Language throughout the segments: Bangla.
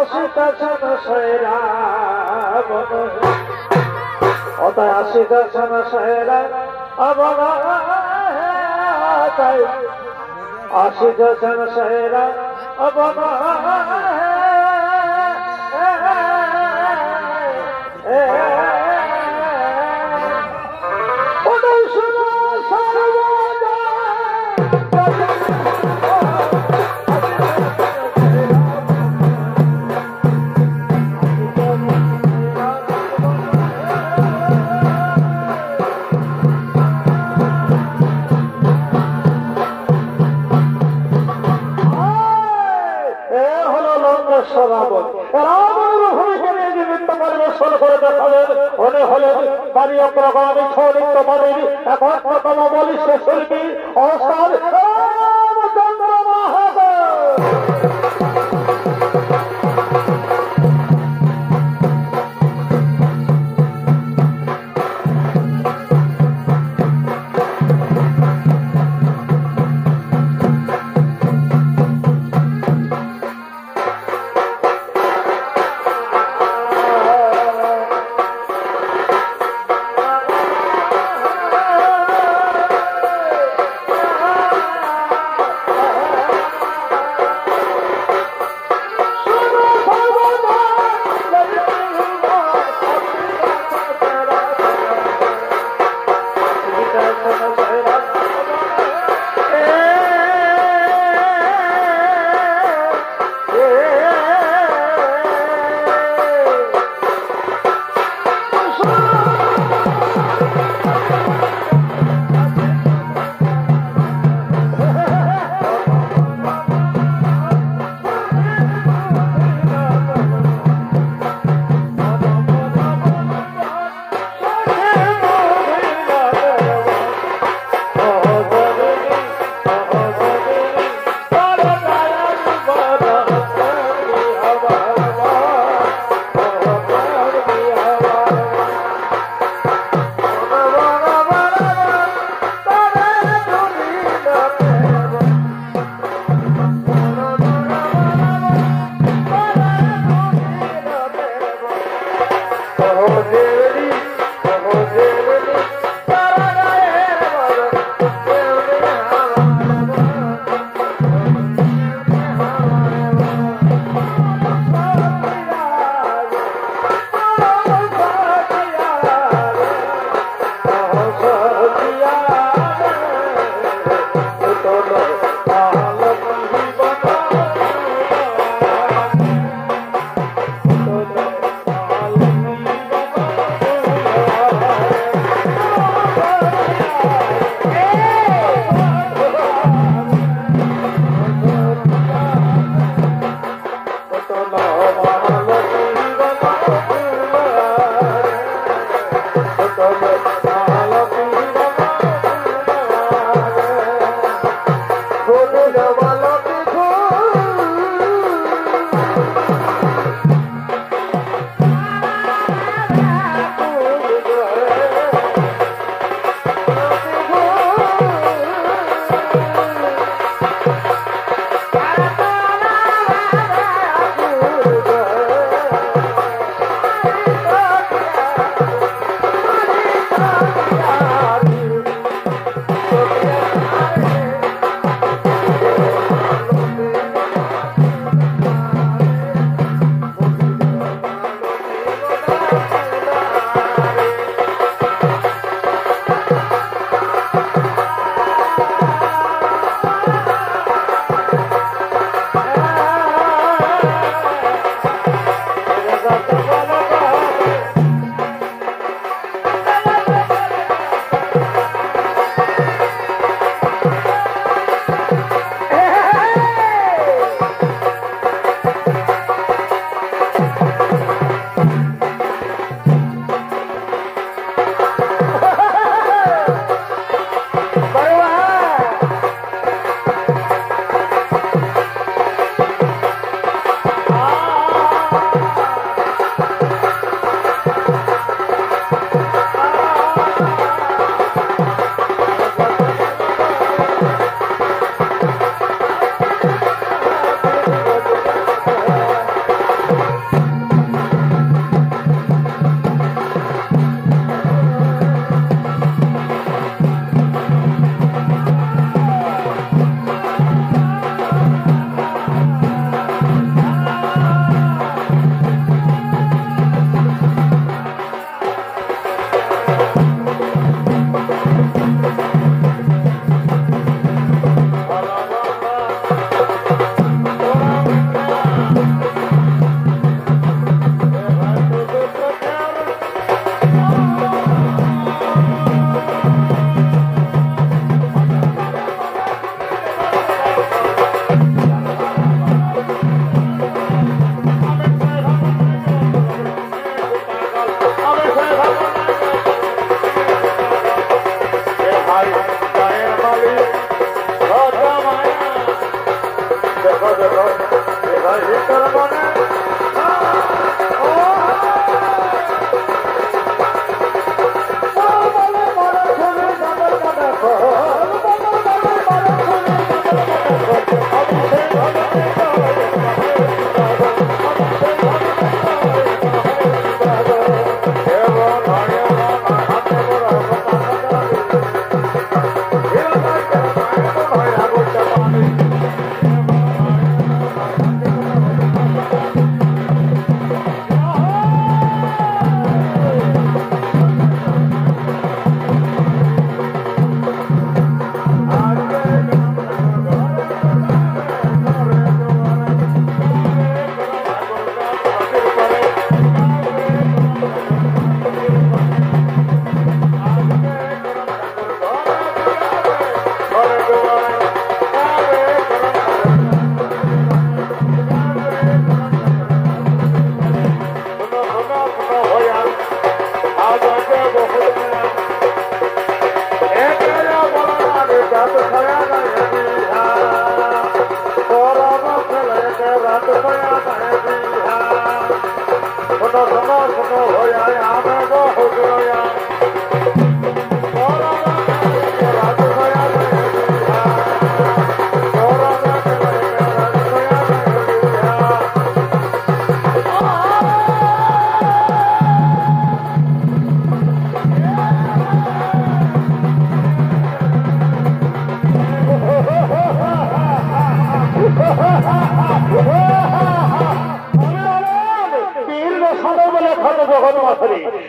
আসিতেছেন সেরা অতএব আসিতেছেন সেরা অবনায় আসিতেছেন সেরা অবনায় রাবণ রাবণের ভূমিকা নিয়ে যে নৃত্য পরিবেশন করে দেখাবেন উনি হলেন বাড়িয়া প্রগামী ছৌনৃত্য বাড়ির একমাত্রতম বলিষ্ঠ শিল্পী অবস্থান রামচন্দ্র মাহাতো।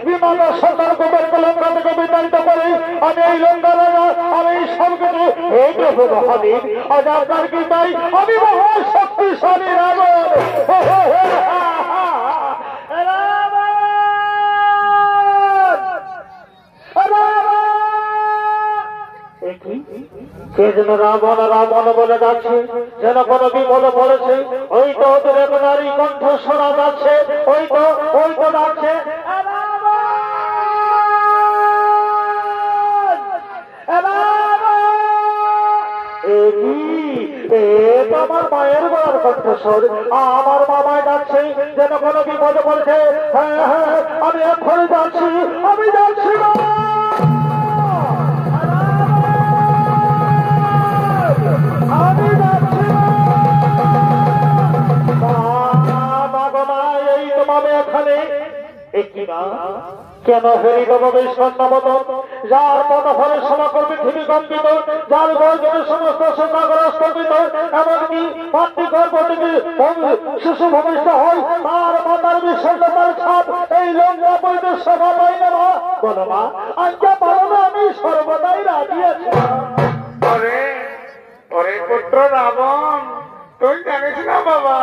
বিমানের সন্তানকে লঙ্কা থেকে বিতাড়িত করে আমি এই লঙ্কা আমি সবকিছু হেঁটে হবো হাবিব। আজ আপনার কি তাই আমি মহা শক্তিশালী রাবণ। কে যেন রাবণ রাবণ বলে যাচ্ছে, যেন কোনো বিপদে পড়েছে। ওই তো ওদের এক নারী কণ্ঠ শোনা যাচ্ছে, ওই তো যাচ্ছে আমার মায়ের গলার কণ্ঠস্বর, আমার মামায় ডাকছে যেন কোনো বিপদে পড়েছে। হ্যাঁ হ্যাঁ আমি এক্ষুনি যাচ্ছি, আমি যাচ্ছি না। আমি যাচ্ছি এই তো মামে এখানে কেন হেরিত স্কন্দমত যার পদফলের সমগ্র পৃথিবী কম্পিত, যার গর্জনের সমস্ত সোনাগর স্থগিত, এমনকি মাতৃগর্ভটিকে শিশু ভূমিষ্ঠ হয় তার মাতার বিশ্বতার ছাপ এই লঙ্কা পরিদর্শ পাই না। বলো মা আজ্ঞা পারো না, আমি সর্বদাই রাজি আছি। ওরে পুত্র রাবণ, তুই জানিস না বাবা,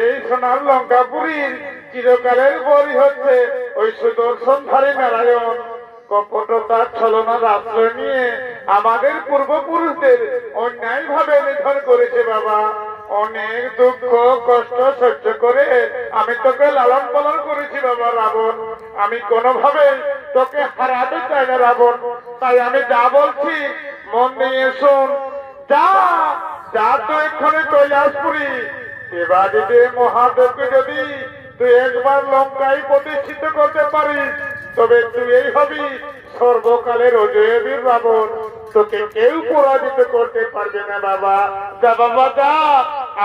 এই সোনার লঙ্কাপুরীর চিরকালের বলি হচ্ছে ওই সুদর্শনধারী নারায়ণ। কপটতার ছলনার আশ্রয় নিয়ে আমাদের পূর্বপুরুষদের অন্যায় ভাবে নিধন করেছে বাবা। অনেক দুঃখ কষ্ট সহ্য করে আমি তোকে লালন পালন করেছি বাবা রাবণ। আমি কোনোভাবে তোকে হারাতে চাই না রাবণ। তাই আমি যা বলছি মন দিয়ে শোন। যা তো এক্ষণে কৈলাসপুরী দেবাদিতে মহাদেবকে যদি তুই একবার লঙ্কায় প্রতিষ্ঠিত করতে পারিস, তবে তুই এই হবি সর্বকালের অজয়বীর রাবণ। তোকে কেউ পরাজিত করতে পারবে না বাবা। যা বাবা যা,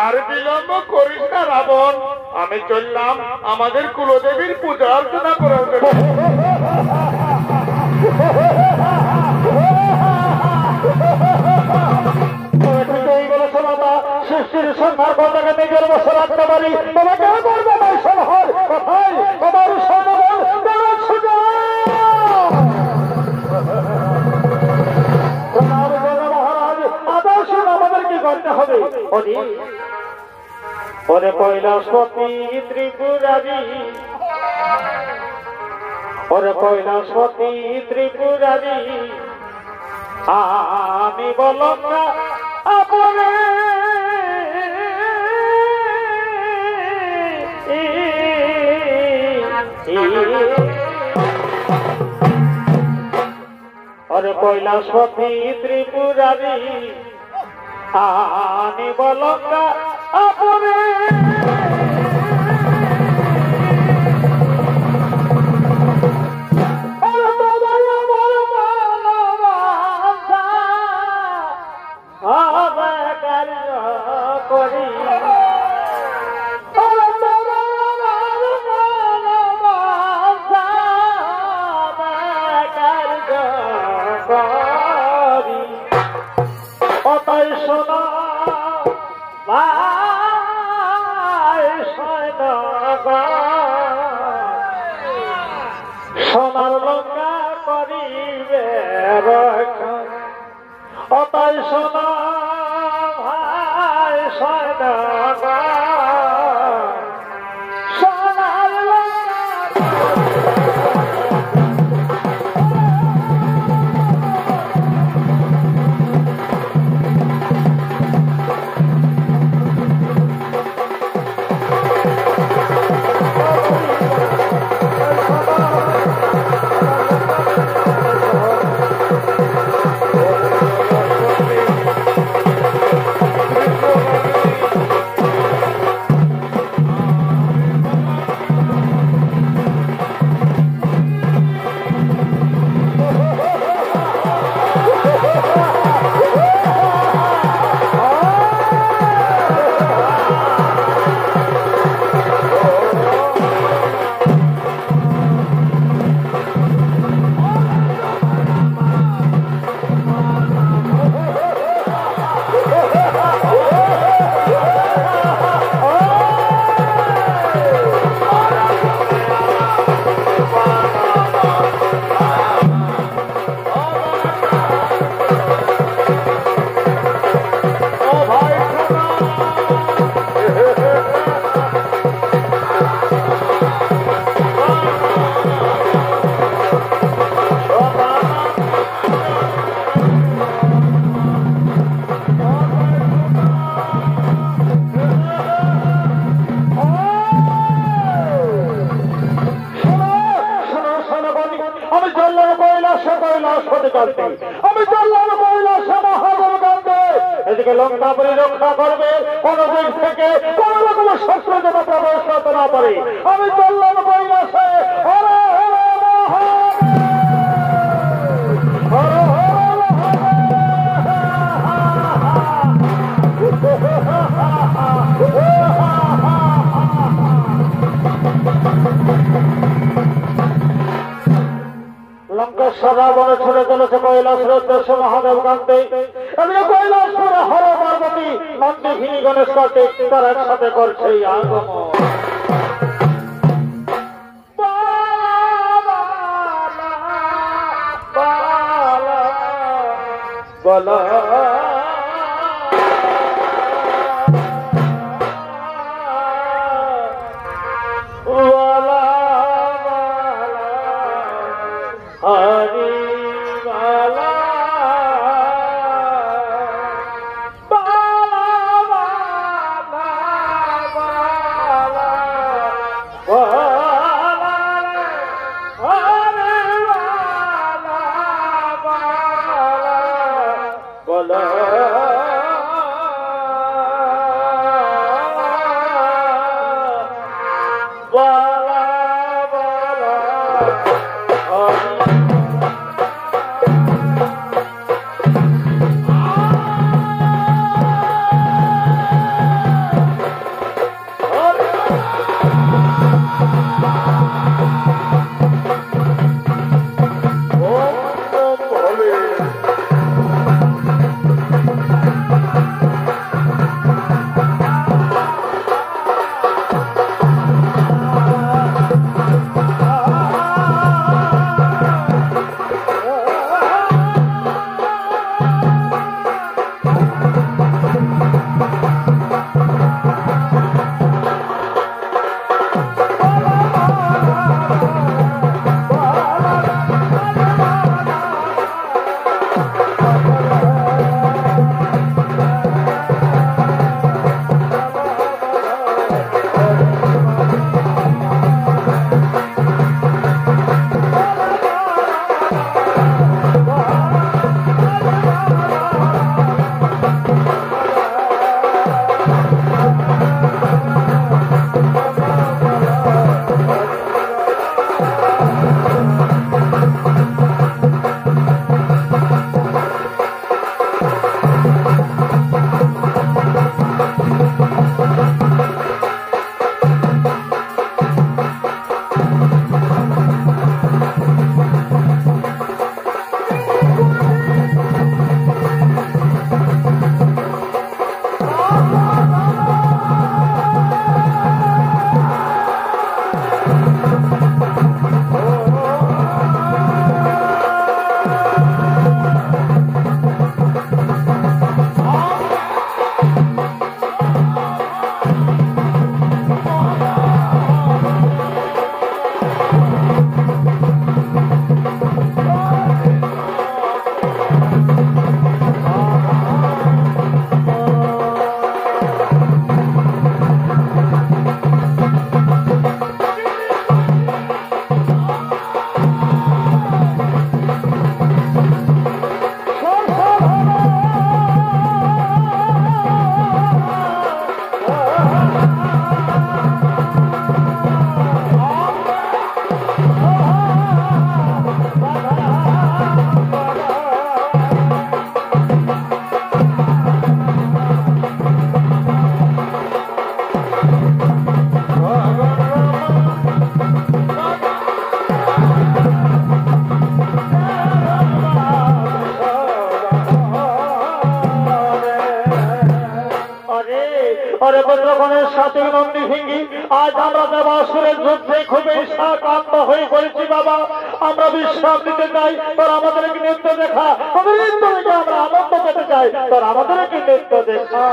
আর বিলম্ব করিস না রাবণ। আমি চললাম আমাদের কুলদেবীর পূজা অর্চনা করাতে। সৃষ্টির সংহার কথাকে নিজের বসে রাখতে পারি, তোমাকে করবে না সংহার কোথায় তোমার সনবল মহারাজ আদর্শ আমাদের কি করতে হবে? ওরে কৈলাসপতি ত্রিপুরারি, ওরে কৈলাসপতি ত্রিপুরারি, আমি বললাম না আপনে ওরে কৈলাসপতি ত্রিপুরারি, আমি বললাম না আপনে করি অতাই সোনা সোনার লঙ্কা করিবে অতাই সোনা ভাই সোনা সোনার রক্ষা করবে, কোন দিক থেকে কোন রকম শত্রু যেন প্রবেশ করতে না পারে। আমি চললাম কৈলাসে। হরে হরে লঙ্কেশ্বর রাবণে ছুড়ে চলেছে কৈলাসের উদ্দেশ্য মহাদেব কান্তে। এদিকে কৈলাসপুরে হর পার্বতী নন্দী ভিনী গণেশ কার্তিক তারা একসাথে করছে আগমন। বলা হরি বালা বালা বালা বালা বালা হরি বালা বালা বালা চন্দ্রগণের সাথে নন্দী ভিঙ্গি আজ আমরা দেবাসুরের যুদ্ধে খুবই সাকান্ত হয়ে পড়েছি বাবা। আমরা বিশ্রাম দিতে চাই, তোর আমাদেরকে নৃত্য দেখা, আমাদের নৃত্য দেখে আমরা আনন্দ পেতে চাই, তোর আমাদেরকে নৃত্য দেখা।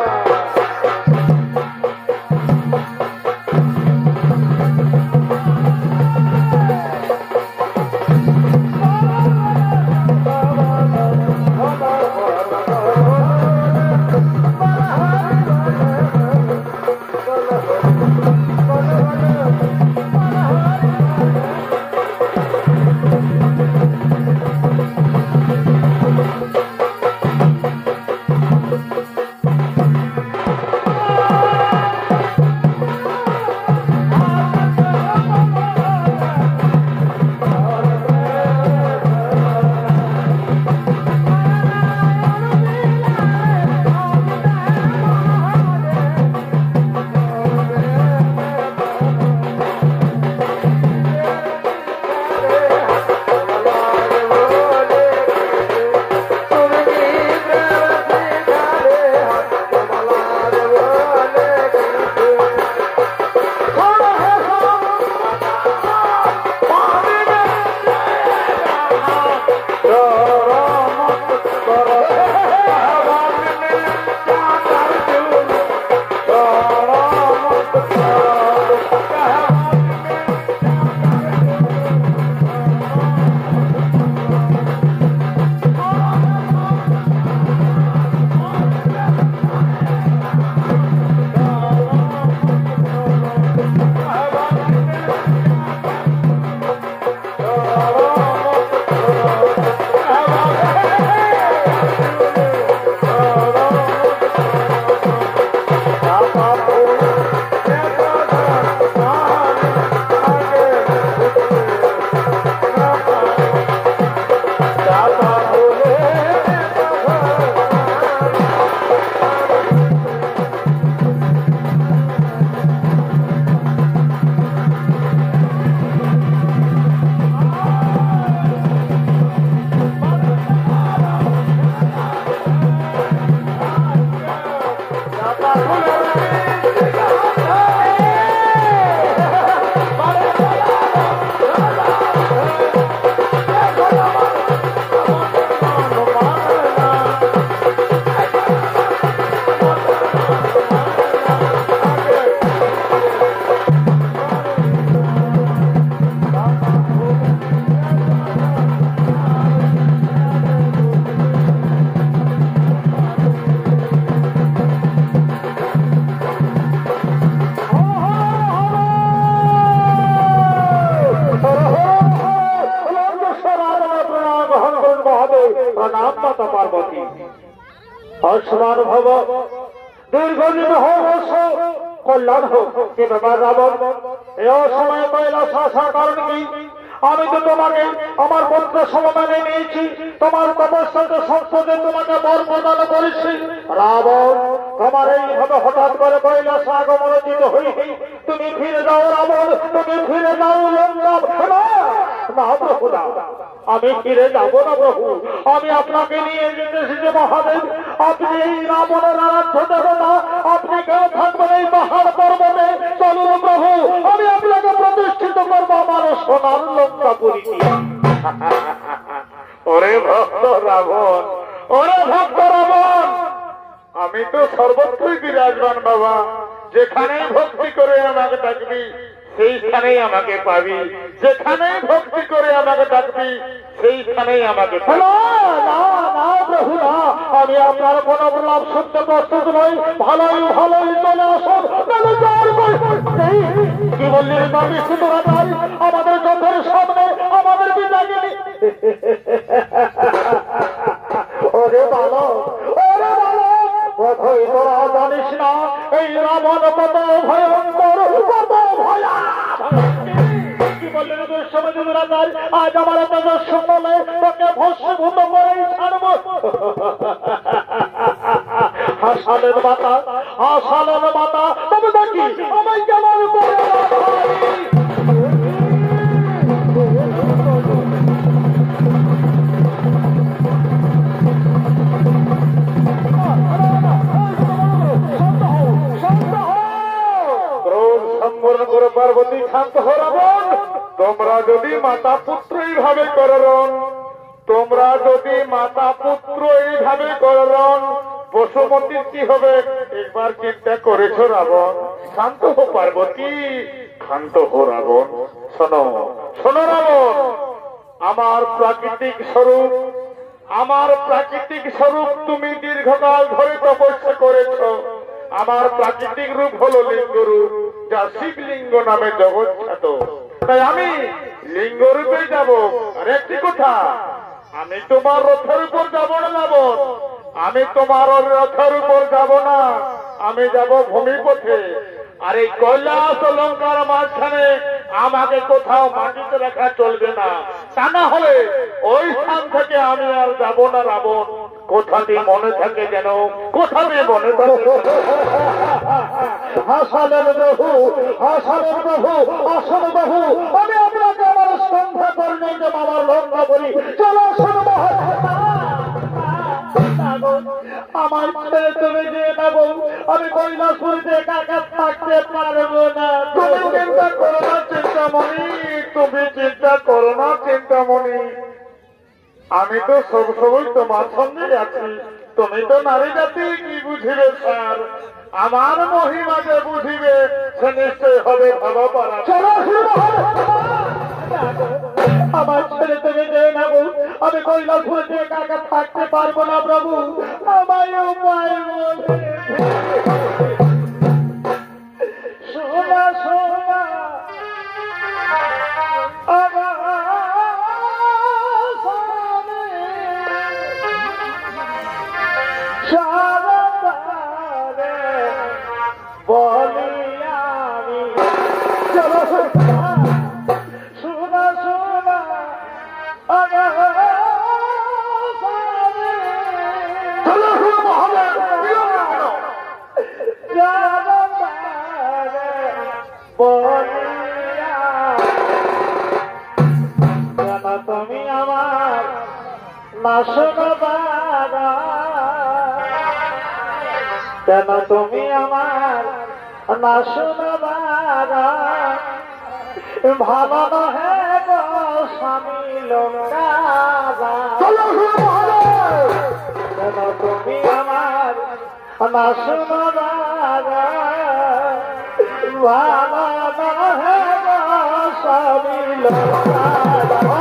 আয়ুষ্মান ভব, দীর্ঘজীবী হোক, বর্ষ কল্যাণ হোক। কি ব্যাপার রাবণ, এ অসময়ে কৈলাস আসার কারণ কি? আমি তো তোমাকে আমার মন্ত্র সমমানে নিয়েছি, তোমার তপস্যাকে সংসদে তোমাকে বর প্রদান করেছি। রাবণ, তোমার এইভাবে হঠাৎ করে কৈলাস আগমনোচিত হইনি। তুমি ফিরে যাও রাবণ, তুমি ফিরে যাও লঙ্কা। না প্রভু না, আমি ফিরে যাবো না প্রভু, আমি আপনাকে নিয়ে যেতেছি যে মহাদেব। আপনি এই রাবণের আরাধ্য দেবতা, আপনি কেউ থাকবেন এই পাহাড় পর্বতে। চলুন প্রভু, আমি আপনাকে প্রতিষ্ঠিত করবো আমার সোনার লঙ্কাপুরীতে। ওরে ভক্ত রাবণ, ওরে ভক্ত রাবণ, আমি তো সর্বত্রই বিরাজমান বাবা। যেখানেই ভক্তি করে আমাকে ডাকবি সেইখানেই আমাকে পাবি, যেখানেই ভক্তি করে আমাকে ডাকবি সেইখানেই আমাকে পাবি। না না না প্রভু না, আমি আপনার কোনো লাভ শুনতে প্রস্তুত নই। ভালোই ভালোই চলে আসুন। কি বললি আমি সুতরা তাই আমাদের চোখের সামনে আমাদের পিতাকে। ওরে বালক, ওরে বালক, বোধহয় তোরা জানিস না এই রাবণ কত ভয়ঙ্কর, কত ভয়া। কি বললেন দুঃসময়, আজ আমার তেজস্ব বলে তোকে ভস্মীভূত করেই ছাড়ব। হাসালের মাতা, হাসালের মাতা, তবে দেখি আমায় কেমন করে পার্বতী। শান্ত হো রাবণ, তোমরা যদি মাতা পুত্র এইভাবে কররণ, তোমরা যদি মাতা পুত্র এইভাবে কররণ, বসুমতীর কি হবে একবার চিন্তা করেছো রাবণ? শান্ত হো পার্বতী, শান্ত হো রাবণ। শোনো শোনো রাবণ, আমার প্রাকৃতিক স্বরূপ, আমার প্রাকৃতিক স্বরূপ তুমি দীর্ঘকাল ধরে তপস্যা করেছ। আমার প্রাকৃতিক রূপ হলো লিঙ্গ রূপ, যা শিবলিঙ্গ নামে জগৎ খ্যাত। তাই আমি লিঙ্গ রূপে যাব। আর একটি কথা, আমি তোমার রথের উপর যাব না রাবণ, আমি তোমার রথের উপর যাব না, আমি যাব ভূমিপথে। আর এই কৈলাস লঙ্কার মাঝখানে আমাকে কোথাও মাটিতে রাখা চলবে না, তা না হলে ওই স্থান থেকে আমি আর যাব না রাবণ। কোথাতে মনে থাকে যেন, কোথাতে মনে থাকে। হাসালের প্রভু, হাসালের প্রভু, আসল প্রভু, আমি আপনাকে আমার সন্ধ্যা করে নেই যে আমার লঙ্কা বলি। চলো শোনো, আমার ছেড়ে তুমি যে নেবো, আমি কৈলাসপুরীতে একা একা থাকতে পারবো না। তুমি চিন্তা করো না চিন্তামণি, তুমি চিন্তা করো না চিন্তামণি, আমি তো সবসময় তোমার সঙ্গে আছি। তুমি তো নারী জাতি, কি বুঝিবে স্যার? আমার মহিমা যে বুঝিবে সে নিশ্চয় হবে ভাবা পারা। আমার ছেলে থেকে যে নেবো, আমি কৈলাসপুরীতে একা একা থাকতে পারবো না প্রভু, আমায় উপায় বলে। শোনা শোনা তুমি আমার নাশনবারা, কেন তুমি আমার নাশনবারা, ভালো নহে গো স্বামী লঙ্কারা, কেন তুমি আমার নাশনবারা, ভালো নহে গো স্বামী লঙ্কারা।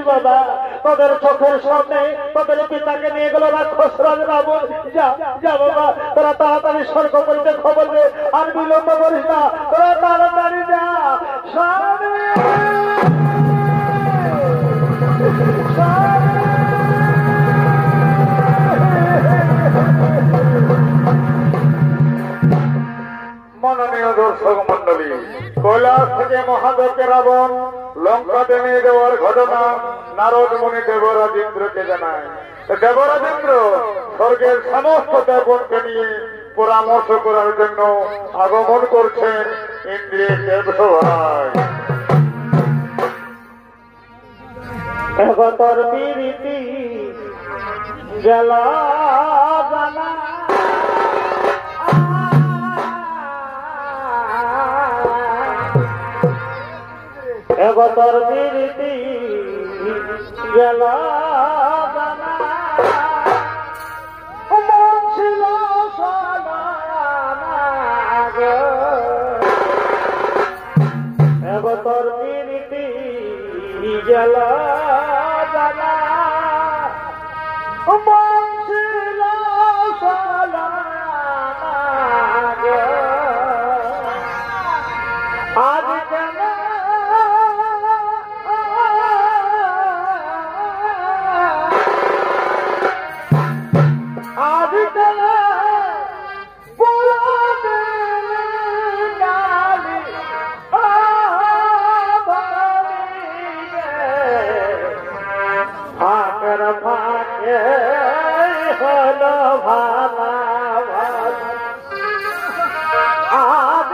বাবা তোদের চোখের সামনে তোদের পিতাকে নিয়ে গেল রাক্ষস রাজ রাবণ। যা যা বাবা তোরা তাড়াতাড়ি স্বর্গপুরীতে খবর দে, আর বিলম্ব করিস না, তোরা তাড়াতাড়ি যা। মাননীয় দর্শক মন্ডলী, কৈলাস থেকে মহাদেবকে রাবণ লঙ্কাতে নিয়ে দেওয়ার ঘটনা নারদ মুনি দেবরাজ ইন্দ্রকে জানায়। দেবরাজ ইন্দ্র স্বর্গের সমস্ত দেবগণকে নিয়ে পরামর্শ করার জন্য আগমন করছেন ইন্দ্রের দেবসভায়। তোর বিরীতি গেল জানা, তোর বিরীতি গেল জানা, মন ছিল তোর বিরীতি গেল জানা, মন ছিল আজ কেন আজ কেন হলো ভালা আজ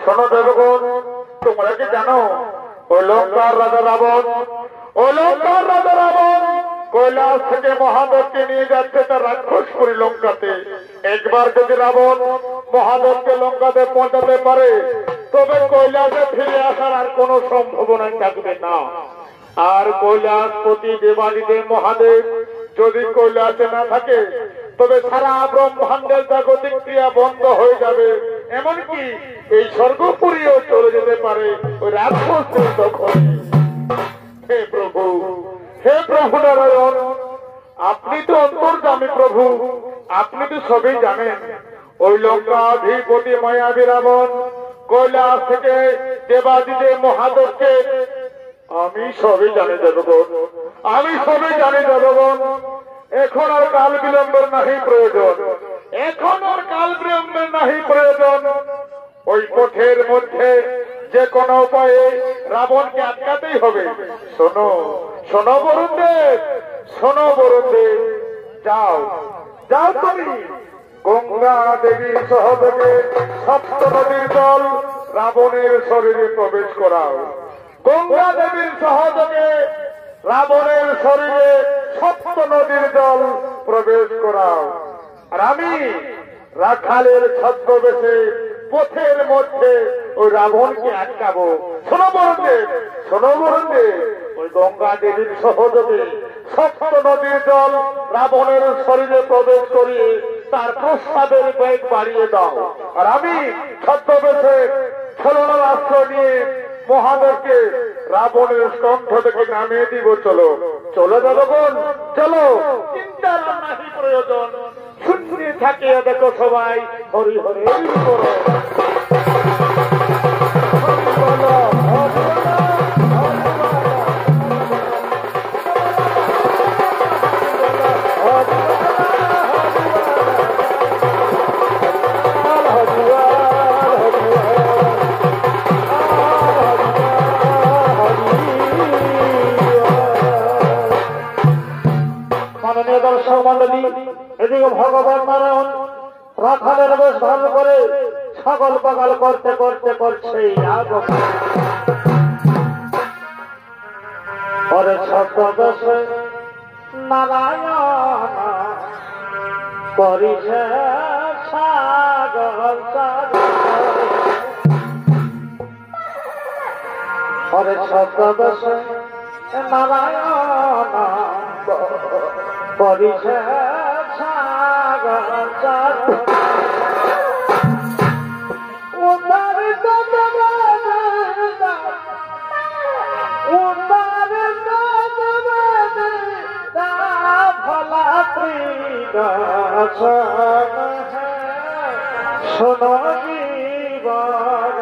শোনো দেবগণ, তোমরা কি জানো ওই লঙ্কার রাজা রাবণ, ওই লঙ্কার রাজা রাবণ কৈলাস থেকে মহাদেবকে নিয়ে যাচ্ছে তার রাক্ষসপুরী লঙ্কাতে। একবার যদি রাবণ মহাদেবকে লঙ্কাতে পৌঁছাতে পারে তবে কৈলাসে ফিরে আসার আর কোনো সম্ভাবনা থাকবে না। আর কৈলাসপতি দেবাদিদেব মহাদেব যদি কৈলাসে না থাকে তবে সারা ব্রহ্মাণ্ডের জাগতিক ক্রিয়া বন্ধ হয়ে যাবে, এমনকি এই স্বর্গপুরীও চলে যেতে পারে ওই রাক্ষসদের দখলে। হে প্রভু, হে প্রভু নারায়ণ, আপনি তো অন্তর্যামী প্রভু, আপনি তো সবই জানেন। ওই লঙ্কাধিপতি মায়াবী রাবণ কৈলাস থেকে দেবাদিদেব মহাদেবকে, আমি সবই জানি দেবগণ, আমি সবই জানি দেবগণ। এখন আর কাল বিলম্বের নাহি প্রয়োজন, এখন আর কাল বিলম্বের নাহি প্রয়োজন। ওই পথের মধ্যে যে কোনো উপায়ে রাবণকে আটকাতেই হবে। শোনো, শোনো বরুণ দেব, শোনো বরুণ দেব, যাও যাও তুমি গঙ্গা দেবীর সহযোগে সপ্ত নদীর জল রাবণের শরীরে প্রবেশ করাও। গঙ্গা দেবীর সহযোগে রাবণের শরীরে সপ্ত নদীর জল প্রবেশ করাও। আর আমি রাখালের ছদ্মবেশে পথের মধ্যে ওই রাবণকে আটকাবো। শোনো বরুণ দেব, শোনো বরুণ দেব, ওই গঙ্গা দেবীর সহযোগে সপ্ত নদীর জল রাবণের শরীরে প্রবেশ করিয়ে তার প্রস্তাবের বেগ বাড়িয়ে দাও। আর আমি ছদ্মবেশে ছলনার আশ্রয় নিয়ে মহাদেবকে রাবণের কণ্ঠ থেকে নামিয়ে দিব। চলো চলো দেবগণ, চলো, চিন্তার নাহি প্রয়োজন। শুনতে থাকিয়ে দেখো সবাই হরি হরি করো। মাননীয় দর্শক মন্ডলী, এদিকে ভগবান নারায়ণ রাখালের বেশ ধারণ করে ছাগল পাগল করতে করতে করছে পরে ছদ্মবেশে নারায়ণ করিছে ছাগল পরে ছদ্মবেশে নারায়ণ করিছে ছাগল শোনো জীবন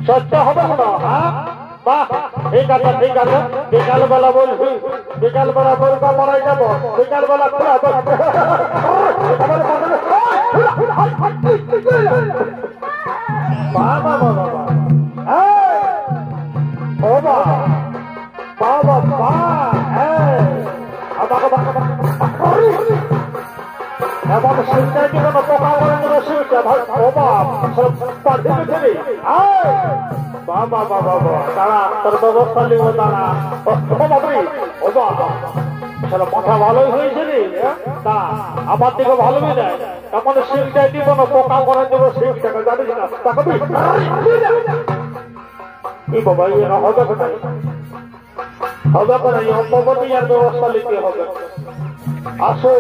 সত্য হবে না। হ্যাঁ বাহ, ঠিক আছে ঠিক আছে, বিকাল বেলা বলবি, বিকাল বেলা বলবো মরাই যাবো, বিকাল বেলা খোলা বাবা বাবা ও বাবা বাবা এমন শিক্ষা জীবন পোকা করে দিল শিক্ষা ভাই ও পাঠিয়ে বাবা বাবা তারা তোর ব্যবস্থা নিব তারা ও বাবা চলো মাথা ভালোই হয়েছে রে, তা আমার দিকে ভালোই দেয় এমন শিক্ষা জীবন পোকা করে দেবো শিক্ষাকে জানিস না এই বাবা এরা হবে কোথায় হবে কোথায় অম্ববতী আর ব্যবস্থা নিতে হবে আসো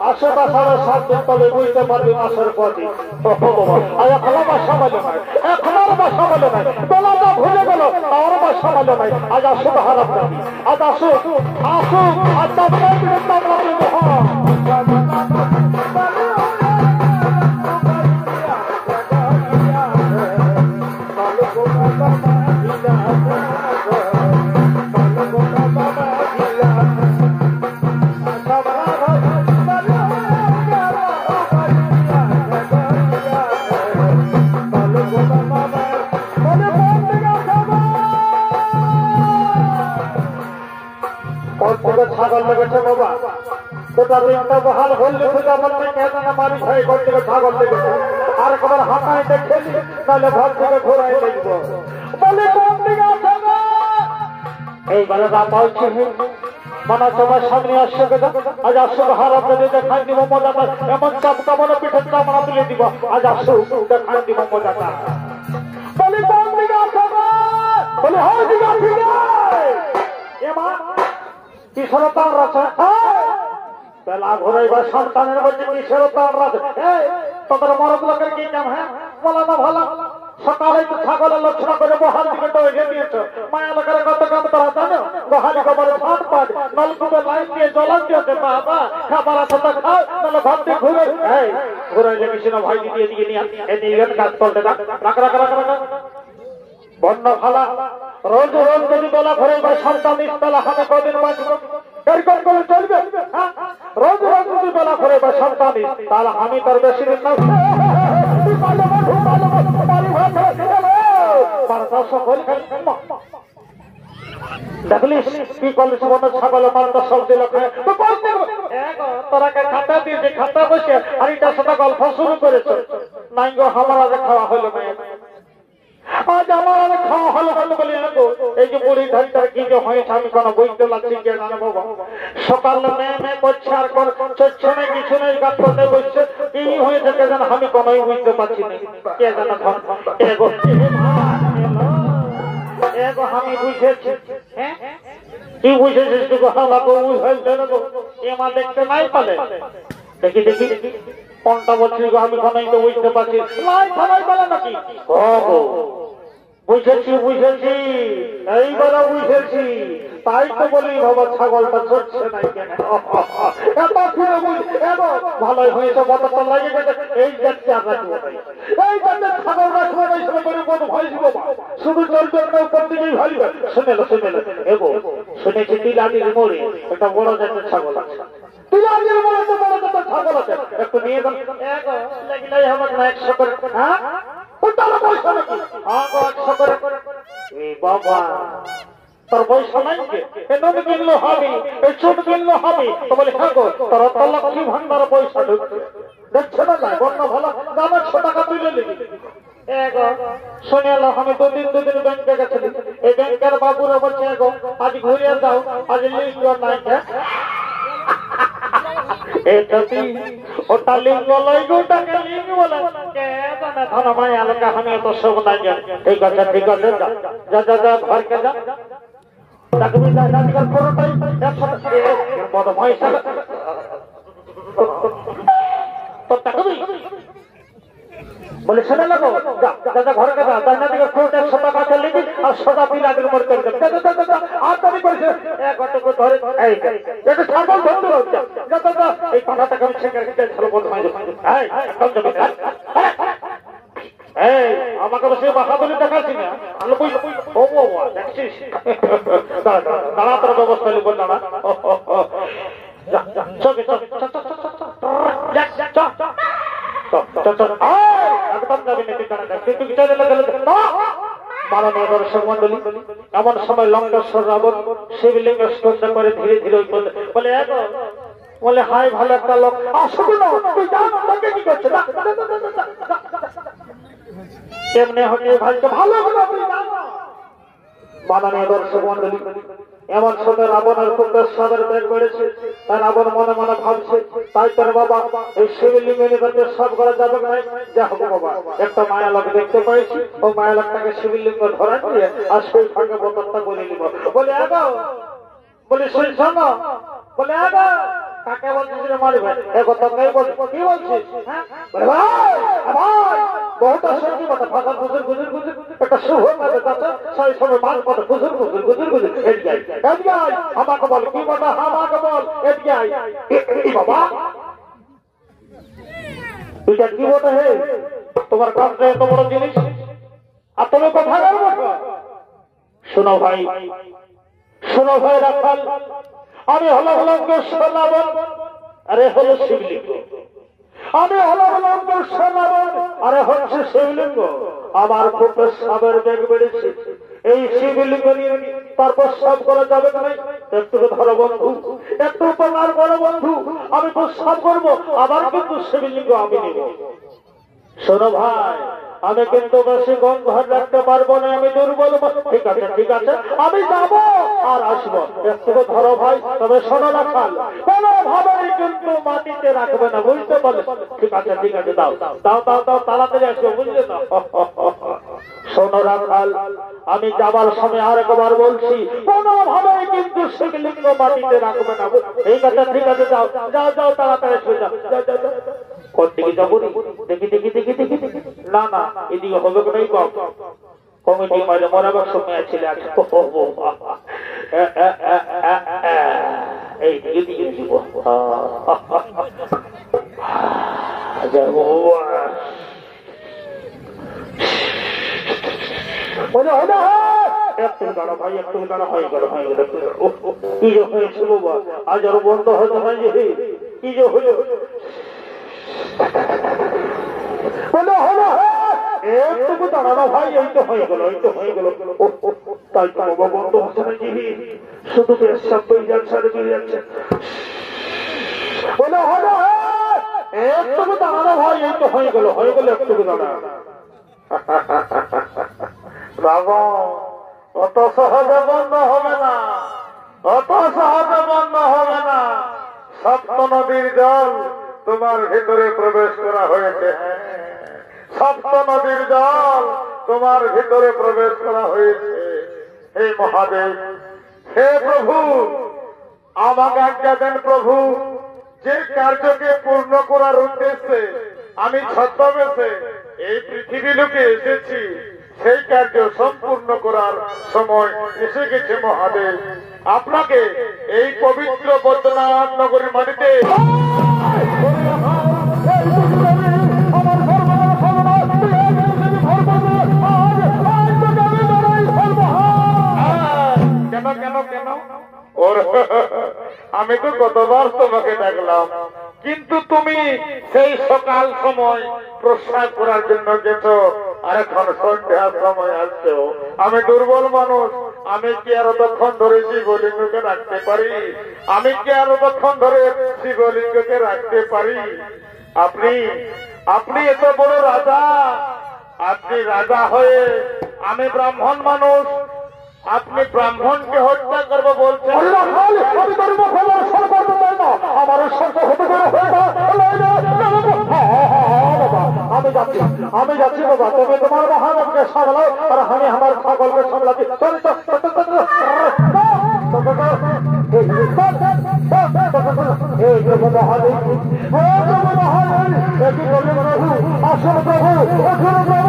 আসো তাছাড়া 7 দিন তবে বুঝতে পারবি মাসের পথে এখনো বাসা বলে নাই এখনো বাসা বলে নাই বেলাটা ভুলে গেল তার বাসা বলে নাই আজ আসো হারাপ আজ আসো আসো আজ আপনার বিরুদ্ধে ছাগল লেগেছে বাবা গোটা দিনটা বহাল হলে খুঁজে আমার মারি ভাই ঘর থেকে ছাগল লেগেছে আর একবার হাঁটাইতে খেলি তাহলে ঘর থেকে ঘোরাই দেখবো বলে কোন দিকে আছে এইবারে বলছি মনে তোমার সামনে আসছে আজ আসো হারাপ দেখাই দিব মজাটা এমন চাপটা মনে পিঠে চামড়া তুলে দিব আজ আসো দেখাই দিব মজাটা বলে কোন দিকে আছে বলে হয় দিকে আছে এমা কিসের তার আছে বেলা ঘুরাইবার সন্তানের বলছে কিসের তার আছে তোদের মরদ লোকের কি কাম হ্যাঁ বলা না ভালো সকালে তো ছাগলের লক্ষণ করে বহাল দিকে তো এগিয়ে দিয়েছে মায়া লোকের কত কাম তারা জানো বহালি কবরে ভাত পাট নলকূপে লাইন দিয়ে জলান দিয়েছে বাবা খাবার আছে তো খাও তাহলে ভাত দিয়ে ঘুরে ঘুরাইলে কিছু না ভাই দিদি এদিকে নিয়ে এদিকে কাজ করতে রাখ রাখ রাখ রাখ বন্য ভালা রোজ রোজ যদি বেলা ঘরে বা সন্তান ইস্তালা হাতে কদিন বাঁচব করে চলবে রোজ রোজ যদি বেলা ঘরে বা সন্তান তাহলে আমি তার বেশি দিন দেখলিস কি করলিস মনে ছাগল মারটা সব দিল তোরা খাতা দিয়েছে খাতা বসে আর এটার সাথে গল্প শুরু করেছে নাই গো আমার আগে খাওয়া হলো না আজ আমার অনেক খাওয়া হলো হলো বলে এই যে বুড়ি ধারিটার কি যে হয়েছে আমি কোনো বুঝতে পারছি কে জানবো সকালে মেয়ে করছে আর চচ্ছে না কিছু নেই গাছ করতে বসছে কি হয়েছে কে জান আমি কোনোই বুঝতে পারছি না কে জানা এগো আমি বুঝেছি কি বুঝেছিস তুই আমাকে বুঝাইতে না এমা দেখতে নাই পালে দেখি দেখি দেখি কোনটা বলছি আমি কোনোই তো বুঝতে পারছি নাই থানাই পালে নাকি বুঝেছি বুঝেছি এইবারে বুঝেছি তাই তো বলি বাবা ছাগলটা চড়ছে নাই কেন ভালোই হয়েছে বতরটা লাগে গেছে এই যাচ্ছে এই যাচ্ছে ছাগল রাখবো শুধু চলবে না উপর দিকেই ভালিবে শুনেলো শুনেলো এগো শুনেছি তিলাদির মোড়ে একটা বড় জাতের ছাগল আছে তিলাদির মোড়ে তো বড় জাতের ছাগল আছে একটু নিয়ে গেল লাগিলাই হবে না 100 করে হ্যাঁ বাবা তোর পয়সা নাই কিনলো হবে এই ছোট কিনলো হবে তো বলে হ্যাঁ গো তোর লক্ষ্মী ভান্ডার পয়সা ঢুকছে দেখছে না না বন্য ভালো দাম 100 টাকা তুলে নিবি শুনে এলো আমি দুদিন ব্যাংকে গেছিলাম এই ব্যাংকের বাবুরা বলছে গো আজ ঘুরিয়ে দাও আজ লিঙ্গ নাই ওটা লিঙ্গ লইগ ওটাকে লিঙ্গ বলে ধন মাই আলকা আমি তো সব নাই ঠিক আছে যা যা যা ঘরকে যা ডাকবি যা যা কর পুরোটাই একসাথে বড় পয়সা তো ডাকবি বলে শুনে লাগো দাদা ঘরকে যা তাই না দিকে ফ্রুট 100 টাকা চলে দিবি আর সোজা বিলাদের মোড় করে দাদা আর তুমি কইছে একটু ধরে এই এটা ছাগল ধরতে হচ্ছে দাদা এই 5 টাকা আমি ছেড়ে রেখে চলো বন্ধ হয়ে যাবে এই কম যাবে এই আমাকে বসে বাহাদুরি দেখাচ্ছি না আলো কই ও ও দেখছিস দাঁড়া তোর ব্যবস্থা লি বললাম না যা যা চল যা একদম যাবি না তুই চলে মাননীয় দর্শক মন্ডলী এমন সময় লঙ্কেশ্বর রাবণ শিবলিঙ্গ স্পর্শ করে ধীরে ধীরে বলে বলে হাই ভালো একটা লোক আসবে না তুই জানো কি করছে কেমনে হবে ভাইকে ভালো হলো তুই জানো মাননীয় দর্শক মন্ডলী, এমন সময় রাবণের খুব সাদের ব্যাগ বেড়েছে। তাই রাবণ মনে মনে ভাবছে, তাই তোর বাবা এই শিবলিঙ্গ নিকটে সব করা যাবে না। যা হোক বাবা, একটা মায়া লোক দেখতে পেয়েছি, ও মায়া লোকটাকে শিবলিঙ্গ ধরে নিয়ে আর সেই ফাঁকে বোতলটা বলে নিব। বলে আগাও, বলি শুনছ না? বলে আগাও, কাকে বলছিস মারবে? এ কথা কে বলছিস? কি বলছিস? বহুটা সত্যি কথা, ফাঁকা গুজর গুজর গুজর একটা শুভ কাজে যাচ্ছে, সেই সময় মাছ কথা গুজর গুজর গুজর গুজর এদিকে আমাকে বল, কি কথা আমাকে বল, এদিকে বাবা এটা কি বটে? হে, তোমার কাজটা এত বড় জিনিস আর তুমি কোথায় বলবো? শোনো ভাই, শোনো ভাই রাখাল, আমি হলো রাবণ, আরে হলো শিবলিঙ্গ। আমি হলো রাবণ, আরে হচ্ছে শিবলিঙ্গ। আমার খুব সাবের বেগ বেড়েছে, এই শিবলিঙ্গ নিয়ে তারপর সব করা যাবে না। একটু ধরো বন্ধু, একটু উপকার করো বন্ধু, আমি প্রস্তাব করবো, আবার কিন্তু শিবলিঙ্গ আমি নেব। শোনো ভাই, আমি কিন্তু বেশি গন্ধ রাখতে পারবো না, আমি দুর্বল। ঠিক আছে ঠিক আছে, আমি যাবো আর আসবো। একটু ধরো ভাই, তবে শোনো রাখাল, কোনোভাবেই কিন্তু মাটিতে রাখবে না, বুঝতে পারলে? ঠিক আছে ঠিক আছে, দাও দাও দাও দাও, তাড়াতাড়ি আসবে, বুঝলে না? শোনো রাখাল, আমি যাবার সময় আর একবার বলছি, কোনোভাবেই কিন্তু শিবলিঙ্গ মাটিতে রাখবে না। ঠিক আছে ঠিক আছে, যাও যাও যাও, তাড়াতাড়ি আসবে, যাও যাও যাও। কোন দিকে যাবো? দেখি দেখি দেখি দেখি দেখি, না না, এদিকে হবে কোন কমিটি মাঝে মরাবার সময় আছে। এই দিকে দিকে দিব, একটু দাঁড়া ভাই, একটু দাঁড়া, হয়ে গেল হয়ে গেল। কি যে হয়েছে বাবা, আজ আরো বন্ধ হতে হয় যে, কি যে হলো বলো হলো, একটু দাঁড়ানো ভাই, এই তো হয়ে গেল, এই তো হয়ে গেল। তাই তো বাবা বন্ধ হচ্ছে না যে, শুধু পেশাব হয়ে যাচ্ছে আর বেরিয়ে যাচ্ছে। বলো হলো, একটু দাঁড়ানো ভাই, এই তো হয়ে গেল, হয়ে গেল, একটু দাঁড়া। বাবা অত সহজে বন্ধ হবে না, অত সহজে বন্ধ হবে না। সপ্ত নদীর জল তোমার ভিতরে প্রবেশ করা হয়েছে, সপ্ত নদীর জল তোমার ভিতরে প্রবেশ করা হয়েছে। হে মহাদেব, হে প্রভু, আমাকে আজ্ঞা দেন প্রভু, যে কার্যকে পূর্ণ করার উদ্দেশ্যে আমি ছদ্মবেশে এই পৃথিবী লোকে এসেছি, সেই কার্য সম্পূর্ণ করার সময় এসে গেছে মহাদেব। আপনাকে এই পবিত্র বৈদ্যনাথ নগরীর মাটিতে কেন কেন কেন ওর আমি তো কতবার তোমাকে ডাকলাম, কিন্তু তুমি সেই সকাল সময় প্রস্রাব করার জন্য গেছো, আর এখন সন্ধ্যার সময় আসছো। আমি দুর্বল মানুষ, আমি কি আরো তখন ধরে শিবলিঙ্গকে রাখতে পারি? আমি কি আরো তখন ধরে শিবলিঙ্গকে রাখতে পারি? আপনি আপনি এত বড় রাজা, আপনি রাজা হয়ে আমি ব্রাহ্মণ মানুষ, আপনি ব্রাহ্মণকে হত্যা করবো বলছেন? আমি যাচ্ছি বাবা, তুমি তোমার মহানবকে সামলাও আর আমি আমার সকলকে সামলাচ্ছি। আসুন প্রভু, আসুন প্রভু।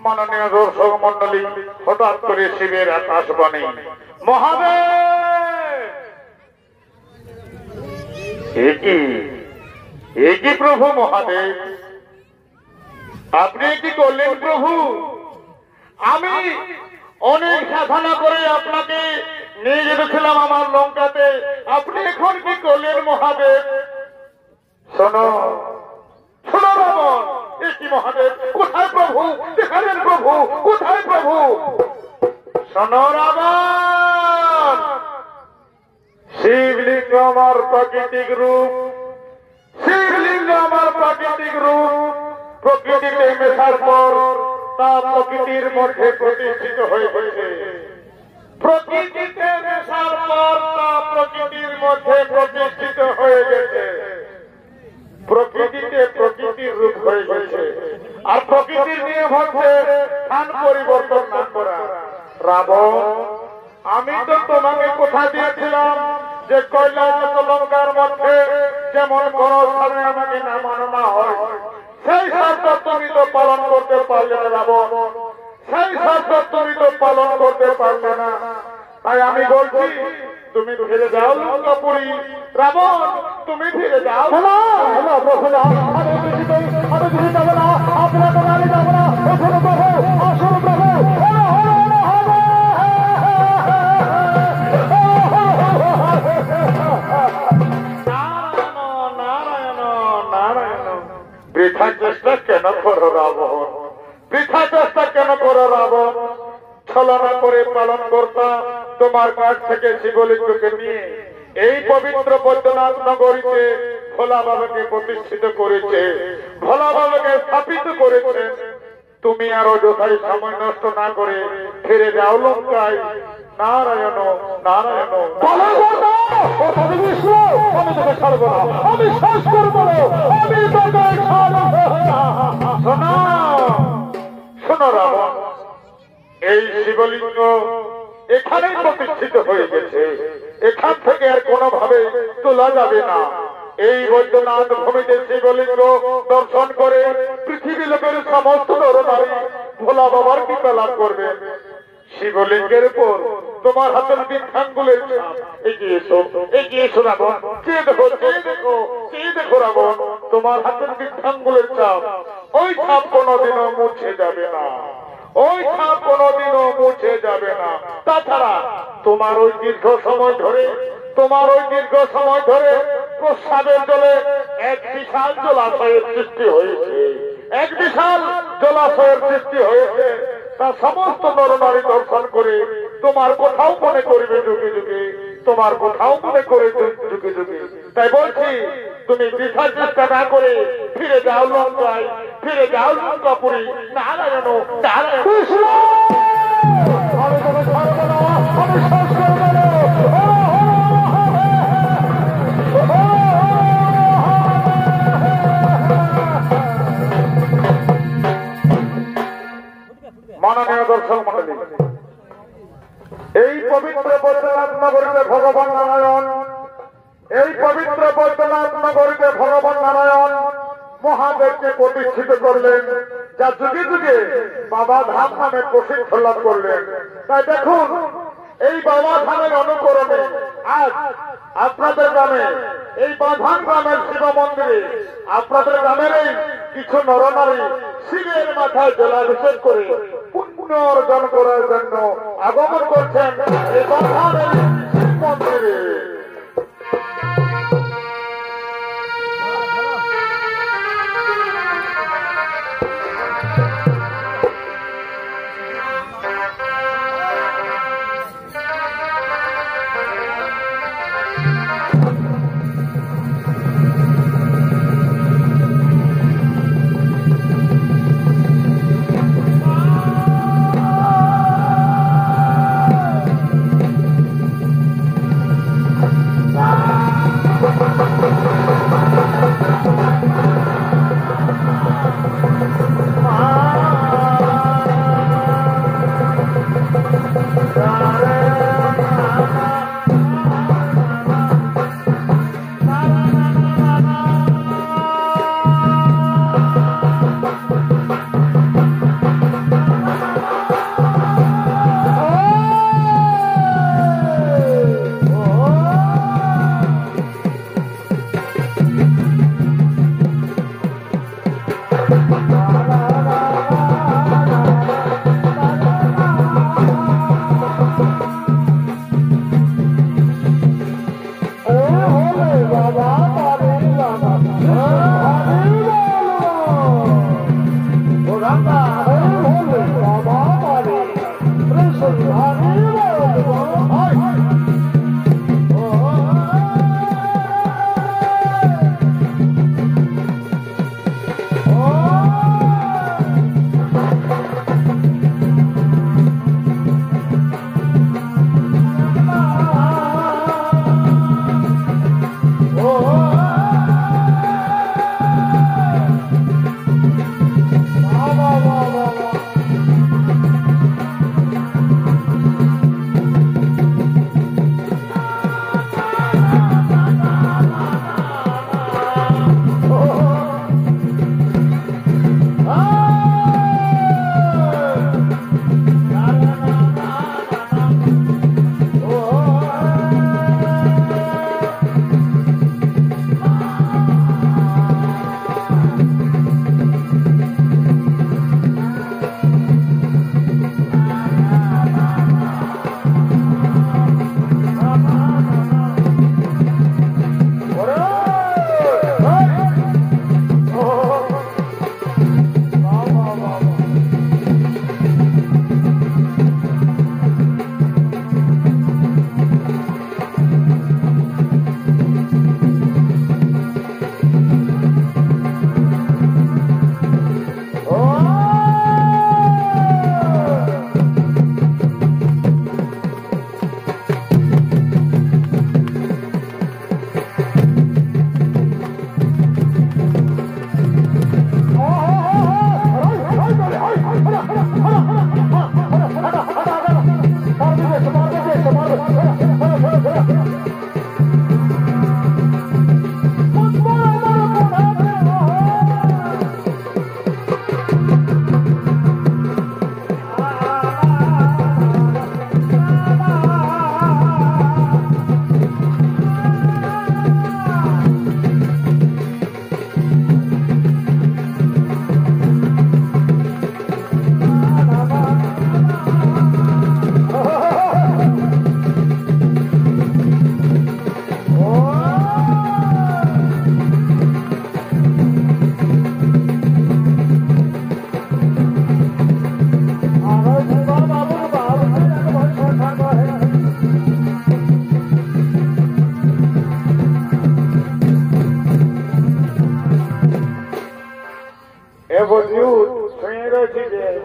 মাননীয় দর্শক মন্ডলী, হঠাৎ করে শিবের আকাশবাণী, মহাদেব একই প্রভু, মহাদেব আপনি কি করলেন প্রভু? আমি অনেক সাধনা করে আপনাকে নিয়ে যেতেছিলাম আমার লঙ্কাতে, আপনি এখন কি করলেন মহাদেব? শোনো শোনো রাবণ, কি মহাদেব, কোথায় প্রভু? দেখালেন প্রভু, কোথায় প্রভু? শোনো রাবণ, শিবলিঙ্গ আমার প্রাকৃতিক রূপ, রূপ প্রকৃতিতে মেশার পর তা প্রকৃতির মধ্যে প্রতিষ্ঠিত হয়ে গেছে। প্রকৃতিতে মেশার পর তা প্রকৃতির মধ্যে প্রতিষ্ঠিত হয়ে গেছে। প্রকৃতিতে প্রকৃতির রূপ হয়ে গেছে। আর প্রকৃতির নিয়ম হচ্ছে স্থান পরিবর্তন না করা। রাবণ, আমি তো তোমাকে কথা দিয়েছিলাম যে কৈলাস লঙ্কার মধ্যে যেমন কোন স্থানে আমাকে না মানা হয়, সেই শর্ত তুমি তো পালন করতে পারলে না রাবণ, সেই শর্ত তুমি তো পালন করতে পারলে না। তাই আমি বলছি তুমি ফিরে যাও লঙ্কাপুরী। রাবণ, তুমি ফিরে যাও। বৃথা চেষ্টা কেন করো রাবণ? বৃথা চেষ্টা কেন করো রাবণ? ছলনা করে পালন করতাম তোমার কাছ থেকে শিবলিঙ্গকে নিয়ে এই পবিত্র বৈদ্যনাথ নগরীতে ভোলা বাবাকে প্রতিষ্ঠিত করেছে, ভোলা বাবাকে স্থাপিত করেছে। তুমি আর অযথায় সময় নষ্ট না করে ফিরে যাও লঙ্কায়। নারায়ণ নারায়ণ। আমি শেষ করবো। শোনো রাবণ, এই শিবলিঙ্গ এখানেই প্রতিষ্ঠিত হয়ে গেছে। এখান থেকে আর কোনোভাবে তোলা যাবে না। এই বৈদ্যনাথ ভূমিতে শিবলিঙ্গ দর্শন করে পৃথিবী লোকের সমস্ত নরনারী ভোলা বাবার কৃপা লাভ করবে। শিবলিঙ্গের উপর তোমার হাতের বৃদ্ধাঙ্গুলের ছাপ। এগিয়ে এসো, এগিয়ে এসো রাবণ। কে দেখো, কে দেখো, কে দেখো রাবণ, তোমার হাতের বৃদ্ধাঙ্গুলের ছাপ। ওই ছাপ কোনোদিনও মুছে যাবে না, ওই ছাপ কোনোদিনও মুছে যাবে না। তাছাড়া তোমার ওই দীর্ঘ সময় ধরে, তোমার ওই দীর্ঘ সময় ধরে প্রস্রাবের জলে এক বিশাল জলাশয়ের সৃষ্টি হয়েছে, এক বিশাল জলাশয়ের সৃষ্টি হয়েছে। তা সমস্ত নরনারী দর্শন করে তোমার কোথাও মনে করবে যুগে যুগে, তোমার কোথাও মনে করে যুগে যুগে। তাই বলছি তুমি বৃথা চেষ্টা না করে ফিরে যাও লঙ্কায়, ফিরে যাও লঙ্কাপুরী। নারায়ণ নারায়ণ। মাননীয় দর্শক মণ্ডলী, এই পবিত্র বৈদ্যনাথ নগরীতে ভগবান নারায়ণ, এই পবিত্র বৈদ্যনাথ নগরীতে ভগবান নারায়ণ মহাদেবকে প্রতিষ্ঠিত করলেন, যা যুগে যুগে বাবা ধাম নামে প্রসিদ্ধ লাভ করলেন। তাই দেখুন, এই বাবা ধামের অনুকরণে আজ আপনাদের গ্রামে, এই বাঁধান গ্রামের শিব মন্দিরে আপনাদের গ্রামেরই কিছু নরনারী শিবের মাথায় জলাভিষেক করে পুণ্য অর্জন করার জন্য আগমন করছেন এই বাঁধানের শিব মন্দিরে।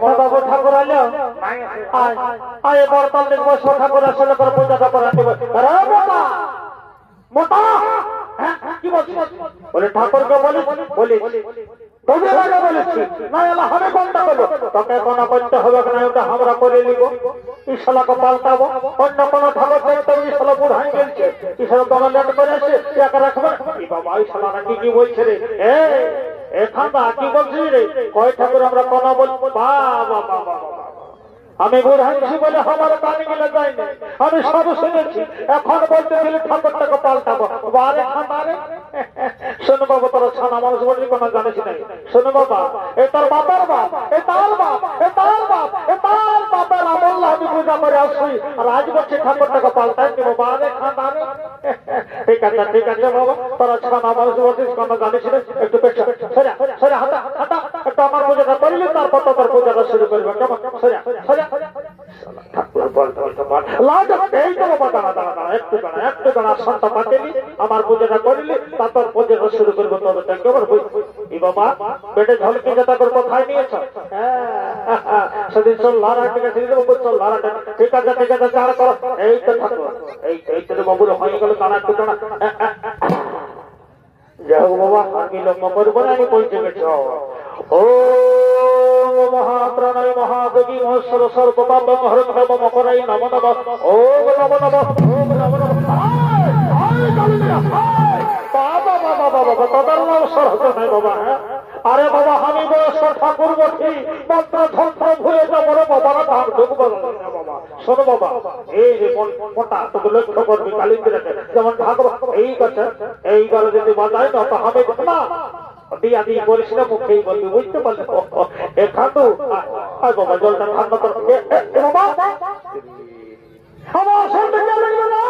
বাবু ঠাকুর আলো আয় বর্তমান দেখবো ঠাকুর আসলে করে পূজাটা করা দেবো মোটা কি বলছি বলে ঠাকুরকে বলি তোদের আগে বলেছি না এলা হবে কোনটা বলো তোকে কোনো করতে হবে না ওটা আমরা করে নিব ইশালাকে পাল্টাবো অন্য কোনো ঠাকুর দেখতে ইশালা বুড়াই গেছে ইশালা তোমার লেট করে আসে একা রাখবে বাবা ইশালাটা কি বলছে রে এখানটা কি বলছিস রে কয় ঠাকুর আমরা কোনো বলবো বাবা বাবা আমি বুড়াইছি বলে আমার কানে গেলে যায়নি আমি সব শুনেছি এখন বলতে গেলে ঠাকুরটাকে পাল্টাবো বারে খাতারে শোনো বাবা তোরা ছানা মানুষ বলি কোনো জানিস নাই শোনো বাবা এ তোর বাবার বাপ এ তার বাপ এ তার বাপ এ তার বাপের আমল আমি পূজা করে আসছি আর আজ বলছি ঠাকুরটাকে পাল্টাই দিব বারে খাতারে ঠিক আছে বাবা তোরা ছানা মানুষ বলছিস কোনো জানিস না একটু পেছা সরে হাঁটা একটু আমার পূজাটা করলি তারপর তোর পূজাটা শুরু করবে কেমন সরে আমার পূজাটা করিলি তারপর পূজাটা শুরু করবো তবে বাবা পেটে ঝলকি যেটা করে কোথায় নিয়েছ সেদিন চল লারা ঠিক আছে চল লারা ঠিক আছে চার করো এই তো ঠাকুর এই তো বাবুর হয়ে গেল টানা একটু টানা যাই হোক বাবা আমি লম্বা করবো না আমি পৌঁছে গেছি ও মহাপ্রাণয় মহাদেবী মহেশ্বর সর্বপাপ হরধর্ম মকরাই নম নম ও নম নম বাবা বাবা বাবা তাদের নাম সরহত নাই বাবা আরে বাবা আমি বয়স্ক ঠাকুর বলছি মন্ত্র যন্ত্র ভুলে যাবো রে বাবারা ধান ঢুকবো বাবা শোনো বাবা এই যে মোটা তোকে লক্ষ্য করবি কালিন্দিরাকে যেমন ঢাকবো এই কথা এইবার যদি বাজায় না তো আমি না দিয়া দিয়ে করিস না মুখেই বলবি বুঝতে পারলে এখানে বাবা জলটা ঠান্ডা করতে আমার শুনতে লাগবে না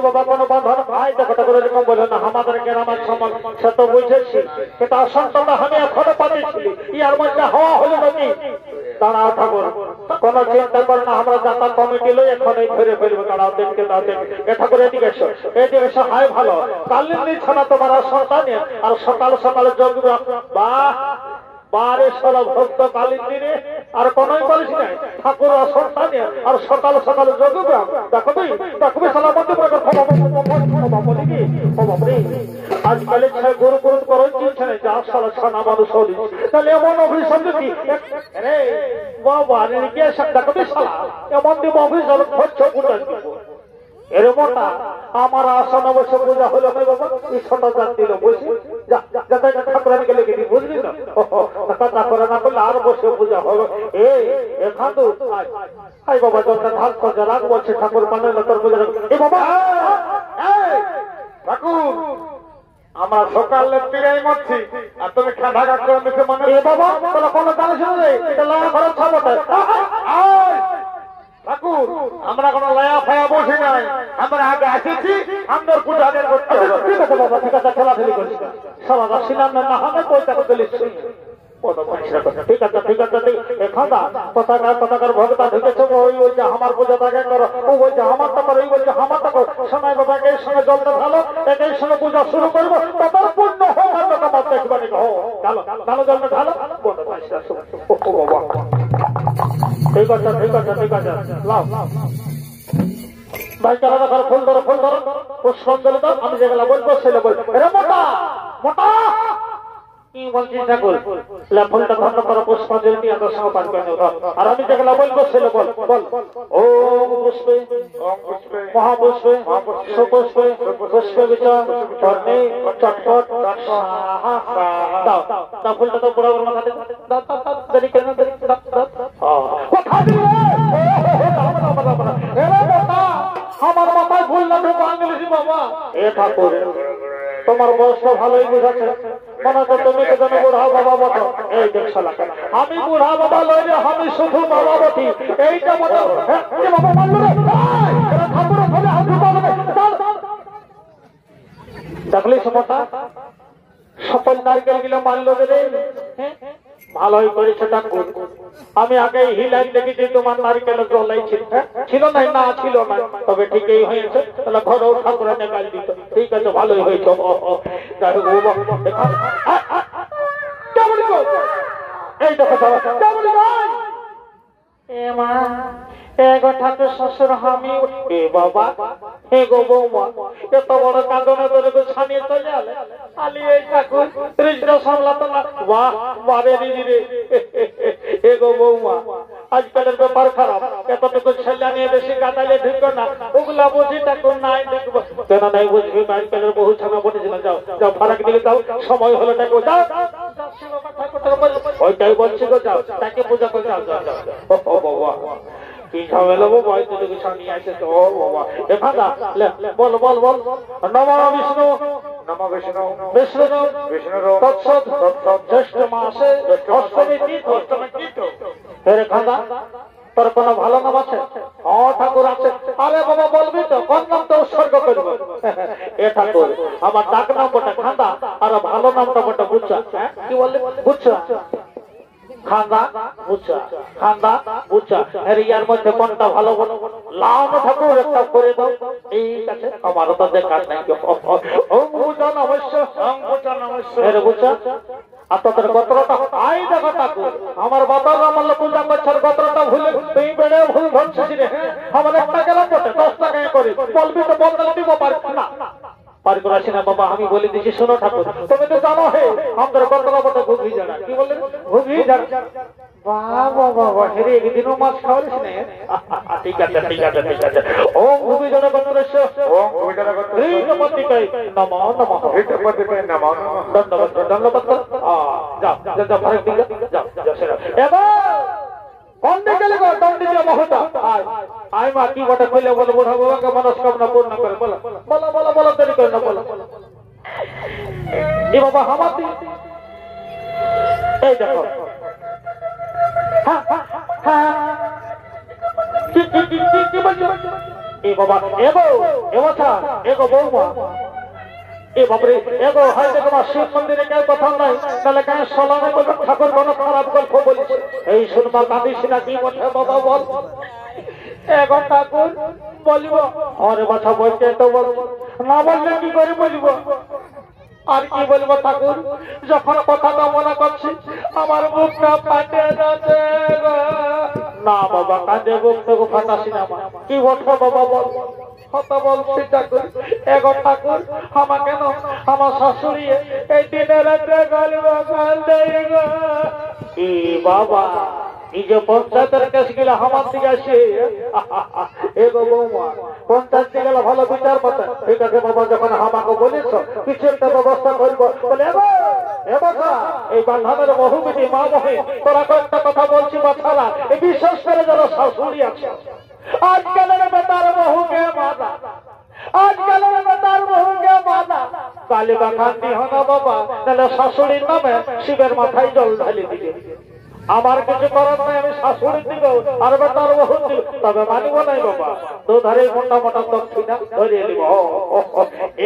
বাবা কোনো বান্ধব ভাই দেখটা করে এরকম বলে না আমাদের গ্রামের সমাজ সে তো বুঝেছি কিন্তু সন্তানটা আমি এখনো পাঠিয়েছিলি ইয়ার মধ্যে হওয়া হলো নাকি দাঁড়াও ঠাকুর কোন চিন্তা করে না আমরা যাতা কমিটি লই এখনই ধরে ফেলবো দাঁড়াও দেখতে দাও এ ঠাকুর এদিকে এসো হাই ভালো কালিন্দি ছানা তোমার সন্তান আর সকাল সকালে যোগ বাহ বারে ষোলো ভক্ত কালিন্দিরে আর কোনই বলিস নাই ঠাকুর সন্তান আর সকাল সকালে যোগ দেখবি সালামতি আজকাল গুরু গুরু করে চিনছে না যা সালা ছানা মানুষ হলি তাহলে এমন অভিশাপ কি বাবা দেখবি সালা এমন দিব অভিশাপ হচ্ছে গুটাই দিব এরকমটা আমার আসন অবশ্য পূজা হলো না বাবা এই ছোট জাত দিল বুঝলি যাতে ঠাকুরানিকে লেগে দিই বুঝলি না তা করে না করলে আর বসে পূজা হবে এখান তো আই বাবা জলটা ঢাল করে রাখ বলছে ঠাকুর মানে তোর পূজা এ বাবা ঠাকুর আমরা সকালে পিড়াই মারছি আর তুমি খাঁধা কাট করে নিতে মনে এ বাবা তোরা কোনো জানিস না এটা লাগা ঘরে থাকবে ঠাকুর আমরা কোনো লয়া ফায়া বসে নাই আমরা আগে আসেছি আমরা পূজা করতে হবে ঠিক আছে বাবা ঠিক আছে খেলাধুলি করি সবাই সিনাম না হবে পয়সা করতে লিখছি ঠিক আছে এখানটা পতাকার ভগতা ঢুকেছে ওই যে আমার পূজাটাকে করো ও বলছে আমারটা করো ওই বলছে আমারটা করো সময় বাবাকে এই সঙ্গে জলটা ভালো একই সঙ্গে পূজা শুরু করবো তখন পূর্ণ হোক আর তোমার দেখবানি ঢালো ঢালো জলটা ঢালো বাবা ঠিক আছে লাভ ভাই চালা দেখার ফুল ধরো পুষ্পাঞ্জলি দাও আমি যেগুলা বলবো সেগুলো বলবো মোটা মোটা কি বলছিস ঠাকুর ফুলটা ধন্য করো পুষ্পাঞ্জলি দিয়ে তোর সঙ্গে পাঠ করে আর আমি যেগুলা বলবো সেগুলো বল ওম পুষ্পে মহাপুষ্পে সুপুষ্পে পুষ্পে বিচয় কর্ণে চটপট দাও ফুলটা তো পুরো মাথাতে দেরি কেন আমার মাথায় ভুল না বাংলাদেশি বাবা এ ঠাকুর তোমার বয়স ভালোই বুঝাচ্ছে মনে হচ্ছে তুমি তো যেন বুড়া বাবা মতো এই দেখছো আমি বুড়া বাবা লইলে আমি শুধু বাবাবতী এইটা মতো বাবা মানল ঠাকুর দেখলি সমতা সকল নারকেল গুলো মানলো রে ভালোই করেছে ঠাকুর আমি আগে হিলাই দেখেছি তোমার নারকেল জলাই ছিল না ছিল না তবে ঠিকই হয়েছে তাহলে ঘরেও ঠাকুরানে গাল দিত ঠিক আছে ভালোই হয়েছে যাই হোক এই দেখো কেমন গাই এ মা এগো ঠাকুর শ্বশুর আমি এ বাবা হে গো বৌমা এত বড় কাঁদনে ধরে তো ছানিয়ে চলে আলে আলি এই ঠাকুর ত্রিশটা সামলাতো না বাহ বারে দিদি রে এ গো বৌমা আজকালের ব্যাপার খারাপ এতটুকু ছেলে নিয়ে বেশি কাটালে ঢুকো না ওগুলা বুঝি ঠাকুর নাই দেখবো কেন নাই বুঝবি আজকালের বহু ছানা বটেছিল যাও যাও ফারাক দিকে যাও সময় হলো ঠাকুর যাও ওইটাই বলছি গো যাও তাকে পূজা করে যাও যাও যাও ও বাবা কি ঝামেলা বাবা এতটুকু ছানিয়ে আছে তো ও বাবা এ ফাঁকা বল বল বল নমঃ বিষ্ণু নমঃ বিষ্ণু বিষ্ণু বিষ্ণু তৎসৎ জ্যৈষ্ঠ মাসে অষ্টমী তিথি হেরে খান্দা তোর কোনো ভালো নাম আছে ও ঠাকুর আছে আরে বাবা বলবি তো কোন নামটা উৎসর্গ করব এ ঠাকুর আমার ডাক নামটা খান্দা আর ভালো নামটা বটা বুচ্চা কি বললি বুচ্চা খান্দা বুচ্চা খান্দা বুচ্চা আরে ইয়ার মধ্যে কোনটা ভালো বলো লাও না ঠাকুর একটা করে দাও ঠিক আছে আমারও তো দেখার নাই ও বুচ্চা অবশ্য আরে বুচ্চা আর তোদের গোত্রটা আই দেখো ঠাকুর আমার বাবার আমার পূজা করছে গোত্রটা ভুলে তুই বেড়ে ভুল ধরছিস রে আমার একটা গেলাম বটে 10 টাকা করি বলবি তো বদল দিব পারবো না পারি করে আসি না বাবা আমি বলে দিচ্ছি শোনো ঠাকুর তুমি তো জানো হে আমাদের গোত্রটা বটে ঘুগি জানা কি বললেন ঘুগি জানা বাবা বাবা হেরে একদিনও মাছ খাওয়ালিস না ঠিক আছে ঠিক আছে ঠিক আছে ওম ঘুগি জানা গোত্রেশ ওম ভূমি জনক হৃদপতিকায় নমঃ নমঃ হৃদপতিকায় নমঃ ধন্যবাদ ধন্যবাদ যাও যাও যাও ফারাক দিকে যাও যাও সেরা এবার কোন দিকে গেলে গো দণ্ডিত মহোদয় আয় আয় মা কি বটে কইলে বলে বুড়া বাবাকে মনস্কামনা পূর্ণ করে বলো বলো বলো বলো দেরি করে না বলো এ বাবা হামাতি এই দেখো হ্যাঁ হ্যাঁ কি বলছো এ বাবা এগো এবছা এগো বৌমা এ বাপরে এগো হয় দেখো মা শিব মন্দিরে কেউ কথা নাই তাহলে কেন সলানে বলবো ঠাকুর কোনো খারাপ গল্প বলিস এই শুনবা কাঁদিস না কি বলছে বাবা বল এগো ঠাকুর বলিব আরে বাছা বলছে তো বলবো না বললে কি করে বলবো আর কি বলবো ঠাকুর যখন কথাটা মনে করছি আমার বুকটা ফাটে যাচ্ছে না বাবা কাঁদে বুক থেকে ফাটাসি না কি বলছো বাবা বল কত বলছি ঠাকুর এগো ঠাকুর আমার কেন আমার শাশুড়ি এই দিনে রাত্রে কি বাবা এই যে পঞ্চায়েতের কাছে গেলে আমার দিকে আসে এগো বৌমা পঞ্চায়েত গেলে ভালো বিচার পাতে ঠিক আছে বাবা যখন আমাকে বলিস কিছু একটা ব্যবস্থা করবো বলে এই বান্ধবের বহু বিধি মা বহে তোরা কয়েকটা কথা বলছি বাচ্চারা এই বিশেষ করে যারা শাশুড়ি আছে আজকালের বেতার বহুকে মানা আজকালের বেতার বহুকে মানা কালী বাখান্তি হনা বাবা তাহলে শাশুড়ির নামে শিবের মাথায় জল ঢালি দিবে আমার কিছু করার নাই আমি শাশুড়ি দিব আর বেতার বহু দিব তবে মানিব নাই বাবা তো ধরে মোটা মোটা দক্ষিণা ধরিয়ে দিব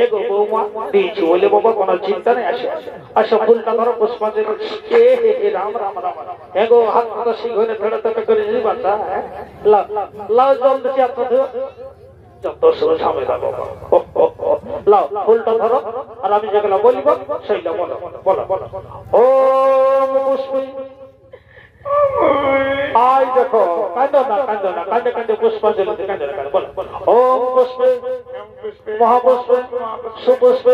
এগো বৌমা দিয়েছি বলে বাবা কোনো চিন্তা নেই আসে আসো ফুলটা ধরো পুষ্পাঞ্জলি রাম রাম রাম এগো হাত হাত শিখলে ধরে তোকে করে দিবি বাচ্চা লাও জল দিচ্ছি আপনাদের যত শুরু ঝামেলা বাবা লাও ফুলটা ধরো আর আমি যেগুলো বলবো সেইটা বলো বলো বলো ওম পুষ্পী আই দেখো কাঁদো না কাঁদে কাঁদে পুষ্পাঞ্জলি কাঁদে না বলো ওম পুষ্পে মহাপুষ্পে সুপুষ্পে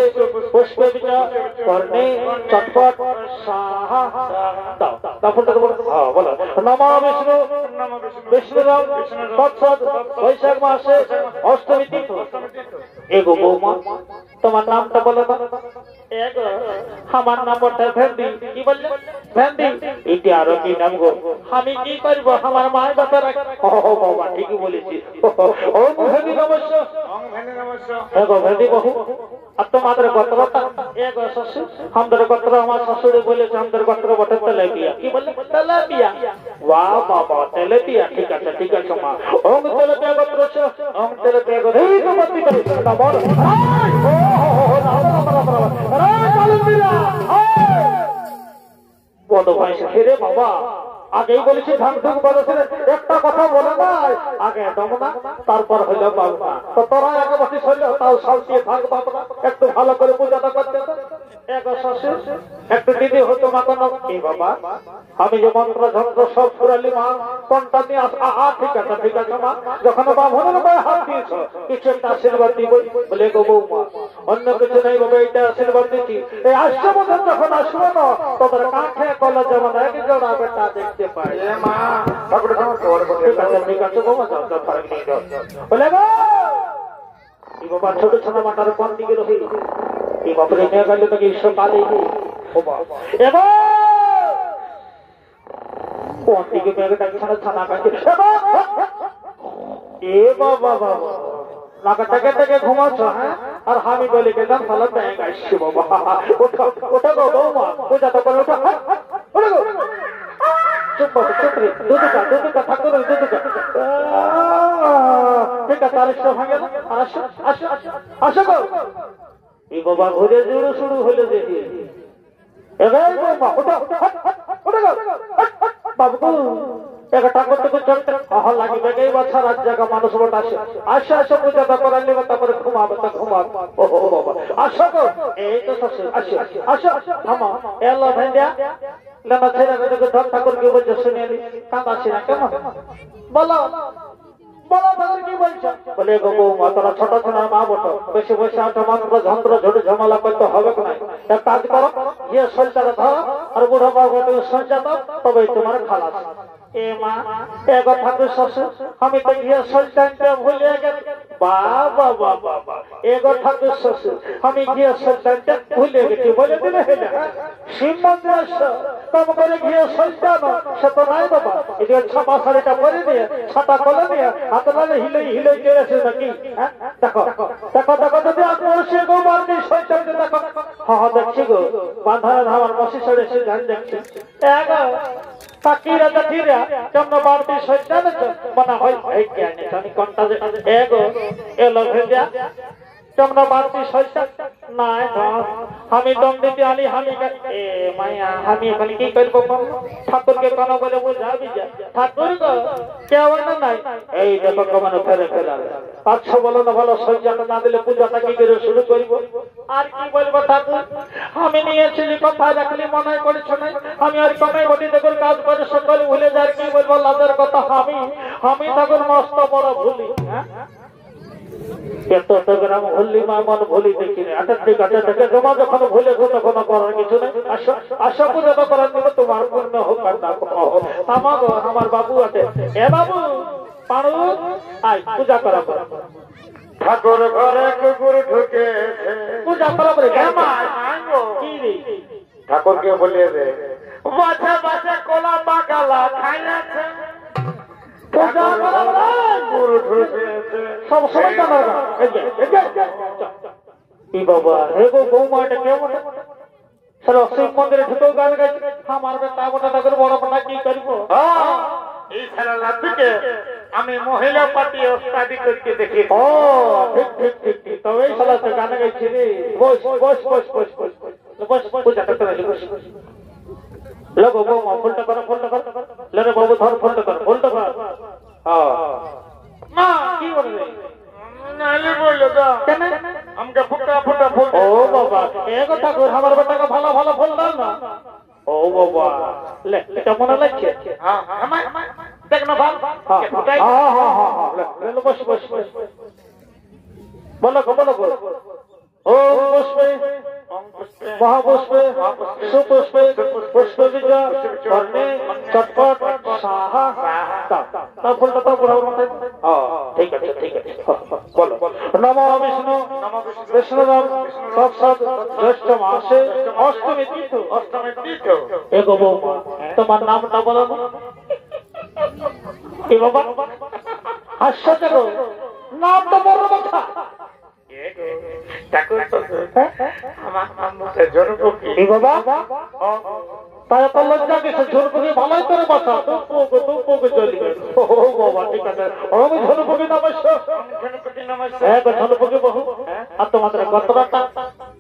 পুষ্পে বিজা কর্ণে চটপট সাহা দাও দাও ফুলটা বলো হ্যাঁ বলো নমঃ বিষ্ণু বিষ্ণুরাম তৎসৎ বৈশাখ মাসে অষ্টমী তিথি এগো বৌমা তোমার নামটা বলো না এগো আমার নাম বটে ভেন্ডি কি বললে ভেন্ডি এটি আরো কি নাম গো আমি কি করব আমার মায়ের ব্যাপার ও বাবা ঠিকই বলেছি ও ভেন্ডি নমস্য এগো ভেন্ডি বহু আর তোমাদের গোত্রটা এগো শ্বশুর আমাদের গোত্র আমার শ্বশুরে বলেছে আমাদের গোত্র বটে তেলেপিয়া কি বললে তেলেপিয়া বাহ বাবা তেলেপিয়া ঠিক আছে মা ওম তেলেপিয়া গোত্র ওম তেলেপিয়া গোত্র এই তো মতি করে না বল বড় ভাই রে বাবা আগেই বলেছি ধান ঢুক বলেছে একটা কথা বলে নাই আগে দম না তারপর হইল বাবা তো তোরা আগে বসে হইল তাও সালটিয়ে থাক বাবা একটু ভালো করে পূজাটা করতে একটু দিদি হতো মা কোনো কি বাবা আমি যে মন্ত্র যন্ত্র সব ফুরালি মা কোনটা নিয়ে ঠিক আছে মা যখন বাভনের গায়ে হাত দিয়েছ কিছু একটা আশীর্বাদ দিব বলে গো বৌমা অন্য কিছু নেই বাবা এইটা আশীর্বাদ দিচ্ছি এই আসছে বোধন যখন আসবো না তোদের কাঁঠে কলা যেমন এক জোড়া বেটা দেখতে পাই মা ঠাকুর ঠিক আছে বৌমা যাও যাও ফারাক নিয়ে যাও বলে গো এই বাবা ছোট ছোট মাটার কোন দিকে রহি এই বাপরে নিয়ে গেল তোকে ঈশ্বর কালে ও বাবা এবার কোন দিকে মেয়েটা ছানা ছানা কাছে এ বাবা বাবা নাকা থেকে থেকে ঘুমাচ্ছ হ্যাঁ আর আমি বলে গেলাম তাহলে ব্যাংক আসছি বাবা ওঠা ওঠা গো বৌমা পূজা তো করে ওঠা ওঠা গো চুপ বাবা চুপ রে দুধুকা ঠাকুর দুধুকা ঠিক আছে আর সব ভাঙে আসো আসো আসো গো এই বাবা ঘুরে জুড়ে শুরু হলো দেখি এবার বাবা ওঠা ওঠা গো বাবু একটা ঠাকুর থেকে চলতে আহা লাগবে এই বছর রাত জায়গা মানুষ ভোট আসে আসো আসো পূজা করার নেবে তারপরে ঘুমাবে তা ঘুমাবে ও বাবা আসো গো এই তো আসো আসো আসো থামো এলো ভেন্ডিয়া লেনা ছেড়ে মেয়েকে ধর ঠাকুর কি বলছে শুনে নি কাঁদাছি না কেমন বলো বলো ঠাকুর কি বলছো বলে গো বৌমা তোরা ছোট ছোট মা বটো বেশি বসে আছো মন্ত্র যন্ত্র ঝুড়ি ঝামেলা করতে হবে না এক কাজ করো গিয়ে শরীরটাকে ধরো আর বুড়ো বাবু সঞ্চা দাও তবেই তোমার খালাস এ মা এগো ঠাকুর শ্বশুর আমি তো গিয়ে শরীরটাকে ভুলে গেছি বাবা বাবা বাবা এগো ঠাকুর শ্বশুর আমি গিয়ে শরীরটাকে ভুলে গেছি বলে দিলে হেলে শিব মন্দির আসো কম করে গিয়ে শরীরটা না সে তো নাই বাবা এদিকে ছাপা শাড়িটা পরে দিয়ে ছাতা কলে দিয়ে হাত নালে হিলে হিলে চলেছে নাকি দেখো দেখো দেখো যদি আপনার সে গো মারবি শরীরটাকে দেখো হ্যাঁ দেখছি গো বাঁধার ধামার বসে সরে সে গান দেখছি এগো তাকিরা দেখিরা কেমন বাড়তি শৈতান মনে হয় এই জ্ঞানে জানি কোনটা এগো এলো ভেজা কেমন বাড়তি শৈতান নাই আমি দম দিতে আলি আমি এ মায়া আমি এখন কি করব ঠাকুরকে কোন বলে বুঝাবি যা ঠাকুর গো কেউ না নাই এই দেখো কেমন ফেরে ফেরা আচ্ছা বলো না ভালো সজ্জাটা না দিলে পূজাটা কি করে শুরু করব আর কি বলবো ঠাকুর আমি নিয়েছিলি কথা রাখলি মনে করেছ না আমি আর কমে বটি দেখুন কাজ করে সকল ভুলে যায় কি বলবো লাজের কথা আমি তখন মস্ত বড় ভুলি হ্যাঁ এত গ্রাম হল্লি মা মন ভুলি দেখিনি ঠিক আছে থেকে জমা যখন ভুলে তখন করার কিছু নেই আশা পূজা করার জন্য তোমার পূর্ণ হোক আর না আমাগো আমার বাবু আছে এ বাবু পাড়ু আয় পূজা করা করা ঠাকুর ঘরে কুকুর ঢুকে পূজা করা করে কি রে ঠাকুরকে বলে দে বাছা বাছা কোলা বাগালা খাইয়াছে পূজা করা কুকুর ঢুকেছে সব সময় জানার কি বাবা হে গো বৌমা এটা কেমন সারা শিব মন্দিরে ঢুকেও গান গাইছে আমার বেটা মোটা করে বড় মোটা কি করবো এই খেলা লাভকে আমি মহিলা পার্টি ওস্তাদি করতে দেখি ও ঠিক ঠিক ঠিক ঠিক তবে এই সালা তো গান গাইছি রে বস বস বস বস বস বস পূজা করতে বস লগো বৌমা ফুলটা করো লরে বাবু ধর ফুলটা কর মা কি করবে নালে বললো তো কেন আমাকে ফুটা ফুটা ফুল ও বাবা এ কথা কই আমার বেটাকে ভালো ভালো ফুল দাও না ও বাবা লে এটা মনে লাগছে হ্যাঁ দেখ না ভাই ফুটাই হ্যাঁ বস বস বস বলো ও পুষ্পে মহাপুষ্পে সুপুষ্পে পুষ্পে বিজয় বর্ণে চটপট সাহা তা ফুলটা তো পুরো ঠিক আছে বলো নমো বিষ্ণু বিষ্ণুরাম সৎসৎ জ্যৈষ্ঠ মাসে অষ্টমী তিথি এগো বৌমা তোমার নামটা বলো এ বাবা হাস্য গো নাম তো বড় কথা ঠাকুর আমার নাম হচ্ছে জনপক্ষী বাবা তাই তো লজ্জা দিচ্ছে ঝুরপুকি ভালোই করে বাঁচা তুপুকে চলি ও বাবা ঠিক আছে আমি ঝুরপুকি নমস্কার ঝুরপুকি বহু আর তোমাদের গতরাটা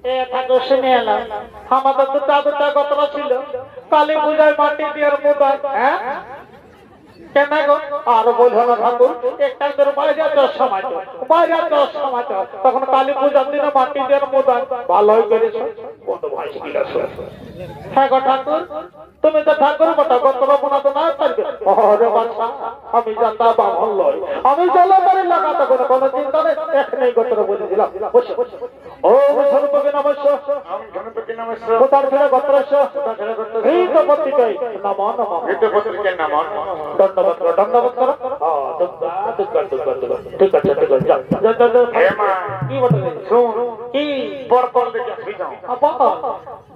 এ ঠাকুর শুনে এলাম আমাদের দুটা গতরা ছিল কালী পূজায় মাটি দিয়ে মুদার হ্যাঁ কেন গো আর বললো না ঠাকুর একটা তোর বাইরে যাওয়ার সময় তখন কালী পূজার দিনে মাটি দিয়ে মুদার ভালোই করেছ কত ভাই শিখিলা হ্যাঁ গো ঠাকুর তুমি তো ঠাকুর বটা গতর মনা তো না পারবে ওরে বাচ্চা আমি জানতা বামন লই আমি চলে বাড়ি লাগাতে কোনো চিন্তা নেই এখনই গতর বলে দিলাম বসে ও সর্বকে নমস্কার আমি গণপতি নমস্কার কোথার ছেলে গত্রস্য এই তো পত্রিকায় নমো নমো এটা পত্রিকার নাম দণ্ডবত করো ঠিক আছে কি বলতে শুন কি পরপর দেখে আসবি যাও আপা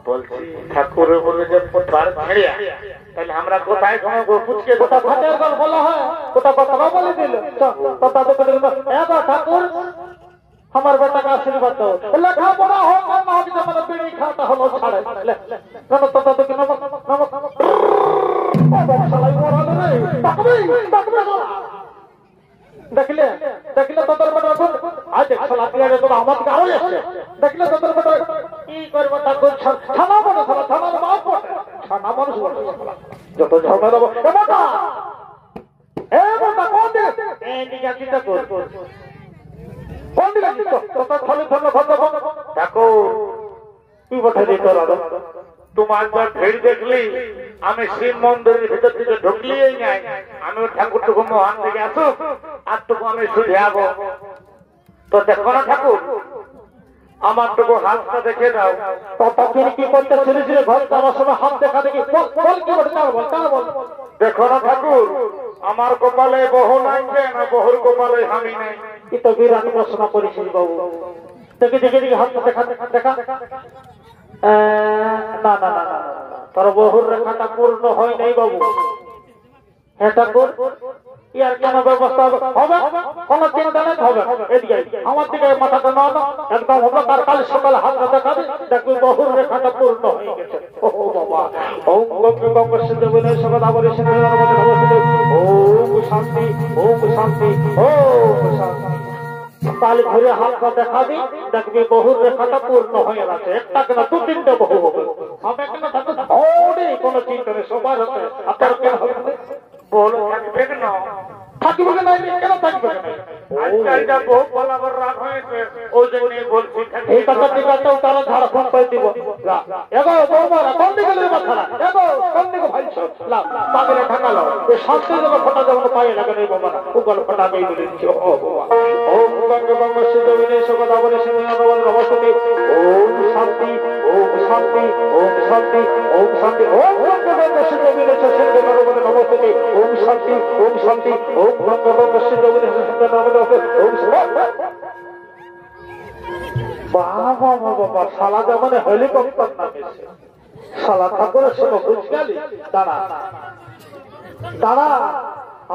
বলছি ঠাকুরের বলে যে পথার ছেড়িয়া তাহলে আমরা কোথায় ঘুমাবো পুচকে কোথা ফাটের গল বলা হয় কোথা কথা বলে দিল কথা তো করে এগো ঠাকুর আমার বেটাকে আশীর্বাদ দাও লেখাপড়া হোক আর না হোক যেমন বিড়ি খাওয়াটা হলো ছাড়ে নম তত তো কি নম নম শালাই মরালে রে তাকবি দেখলে দেখলে তোদের বেটা আজ শালা দিয়ে তো আমাকে আরো আসছে দেখলে তোদের বেটা কি করবে ঠাকুর থানা বড় শালা থানার বাপ থানা মানুষ বড় যত ঝগড়া দেবো এ বেটা কোন দিকে এই দিকে চিন্তা কর কোন দিকে চিন্তা তোর খালি ধন্য ধন্য দেখো কি বটে দিত দাদা তোমার যা ভিড় দেখলি আমি শিব মন্দিরের ভিতর থেকে ঢুকলিই নাই আমি ঠাকুরটুকু মহান থেকে আসুক আর টুকু আমি শুধু যাবো তো দেখো না ঠাকুর আমার টুকু হাতটা দেখে দাও ততক্ষণ কি করতে ছেড়েছিল ঘর যাওয়ার সময় হাত দেখা দেখি বল কি বটে তার বল দেখো না ঠাকুর আমার কপালে বহু নাই না বহুর কপালে আমি নাই কি তো বিরাট প্রশ্ন করেছিস বাবু দেখি দেখি দেখি হাত দেখা না না না না তোর বহুর রেখাটা পূর্ণ হয় নাই বাবু হ্যাঁ ঠাকুর ইয়ার কেন ব্যবস্থা হবে কোনো চিন্তা নেই হবে এদিকে আমার দিকে মাথাটা না একদম হবে তার কাল সকালে হাতটা দেখাবে দেখবি বহুর রেখাটা পূর্ণ হয়ে গেছে ও বাবা ওম গঙ্গে গঙ্গে সিদ্ধ বিনয় সগত আবরে সিদ্ধ ওম শান্তি ওম শান্তি ওম শান্তি কাল ঘুরে হাতটা দেখাবি দেখবি বহুর রেখাটা পূর্ণ হয়ে গেছে একটা কেন দু তিনটে বহু হবে হবে কেন ঠাকুর কোনো চিন্তা নেই সবার হচ্ছে আপনার কেন হবে বলো থাকবে না থাকিবে কেন কেন থাকবে আজকালটা বহু বলাবার রাগ হয়েছে ওই জন্যই বলছি এই কথা ঠিক আছে তারা ঝাড়খণ্ড পাই দিব এগো বৌমারা কোন দিকে নেই মাথারা এগো কোন দিকে ভাইছ পাগলে ঢাকালো এই শান্তি যেন ফোটা যেমন পায়ে লাগে নেই বৌমারা উগল ফোটা গেই বলে দিচ্ছি ও বাবা ওম গঙ্গে গঙ্গে সিদ্ধ বিনয় সগত আবরে সিদ্ধ নমস্তে ওম শান্তি ওম শান্তি ওম শান্তি ওম শান্তি ওম গঙ্গে গঙ্গে সিদ্ধ বিনয় সিদ্ধ নমস্তে ওম শান্তি ওম শান্তি ওম গঙ্গে গঙ্গে সিদ্ধ বিনয় সিদ্ধ নমস্তে ওম বাবা বাবা শালা যেমন হেলিকপ্টার নামেছে শালা ঠাকুরের সঙ্গে বুঝ গেলি দাঁড়া দাঁড়া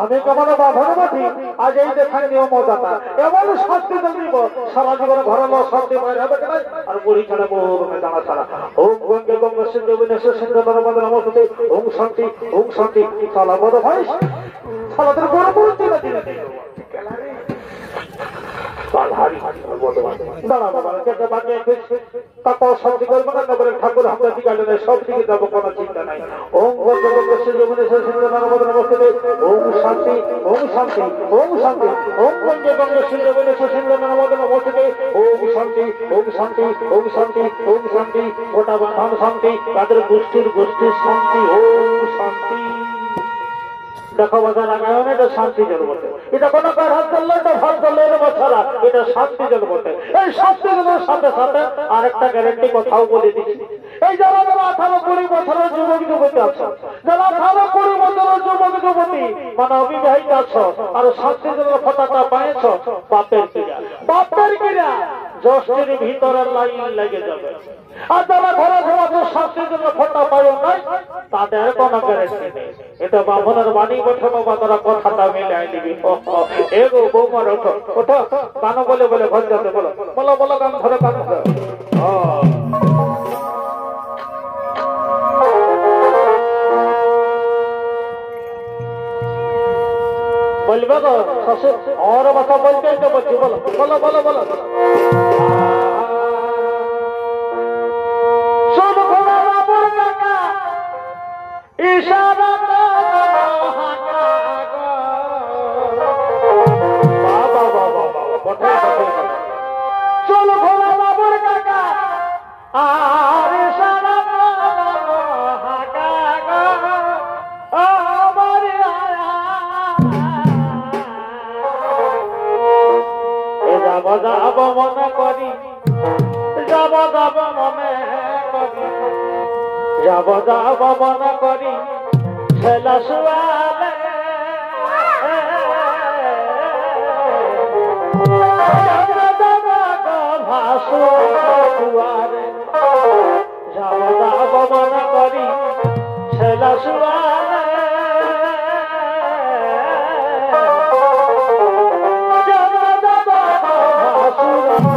আমি কেমন বাঁধানো বাঁধি আজ এই দেখার নিয়মতা এমন শাস্তি দিব সারা জীবনে ঘরে শান্তি বাইরে হবে কেন আর বুড়ি ছেড়ে বহু জানা ছাড়া ওম গঙ্গে গঙ্গে সিন্ধু বিনেশ সিন্ধু নর্মদে নমস্তে ওম শান্তি ওম শান্তি শালা বড় ভাই শালাদের বড় বড় চিনা চিনা ঠাকুর আমরা দিকে সব দিকে যাবো কোনো চিন্তা নাই ওম ওম শান্তি ওম শান্তি ওম শান্তি ওম গঙ্গে গঙ্গে সিন্ধু বিনেশ সিন্ধু নর্মদে নমস্তে ওম শান্তি ওম শান্তি ওম শান্তি ওম শান্তি গোটা বাঁধান শান্তি তাদের গোষ্ঠীর শান্তি ওম শান্তি দেখো বাজার লাগায় এটা শান্তি জল বটে এটা কোনো কার হাত চললো এটা ভাল চললো এটা বাচ্চারা এটা শান্তি জল বটে এই শান্তি জলের সাথে সাথে আরেকটা গ্যারেন্টি কথাও বলে দিচ্ছি এই যারা যারা 18-20 বছরের যুবক যুবতী আছো যারা 18-20 বছরের যুবক যুবতী মানে অবিবাহিত আছো আর শান্তি জলের ফটাটা পাইছ বাপের কিরা জ্যৈষ্ঠের ভিতরে লাইন লেগে যাবে আর যারা ঘরে ঘরে শান্তি জলের ফটা পাইও নাই তাদের কোনো গ্যারেন্টি নেই এটা বামনের বাণী বসানো বা তারা কথাটা মিলাই দিবি এগো বৌমার ওঠো ওঠো কান বলে বলে ঘর যাতে বলো বলো বলো কান ধরে কান ধরে বলবে গো শ্বশুর আর কথা বলতে তো বলছি বলো বলো বলো বলো শুধু ঘোড়া বাবুর কাকা ইশারা চলো ঘোড়া বাবুর কাকা আর যাব যাব মনে করি যাব যাব মনে করি ছেলা শুয়ালে ভাসুয়ারে যাব যাব মনে করি ছেলা শুয়ালে যাব যাব ভাসুয়ারে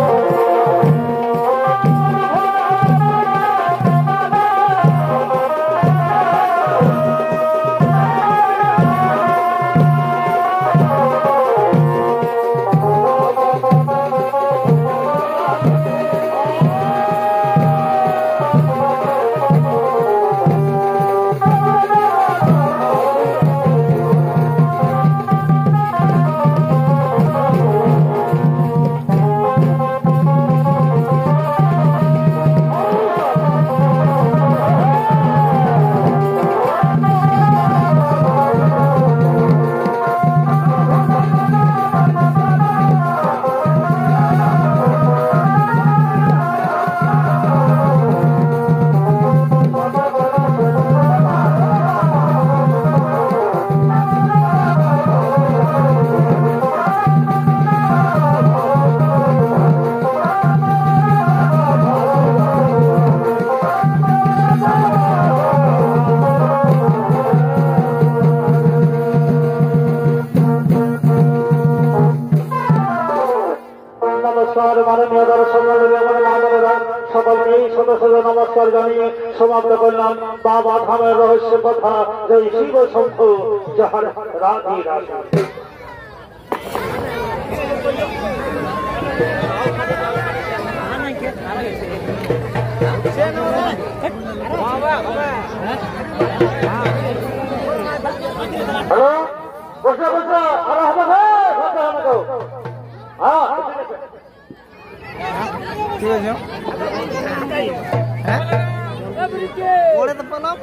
মাননীয় দর্শক সকলকে ছোট নমস্কার জানিয়ে সমাপ্ত করলাম বাবা ধামের রহস্য কথা জয় শিব শম্ভু যাহার রাধি রাধি। হ্যালো বসে বসে আর হবে হ্যাঁ ঠিক আছে ওরে তো পালাম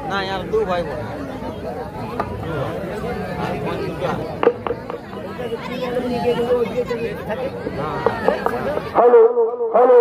ना यार दो भाई हेलो हेलो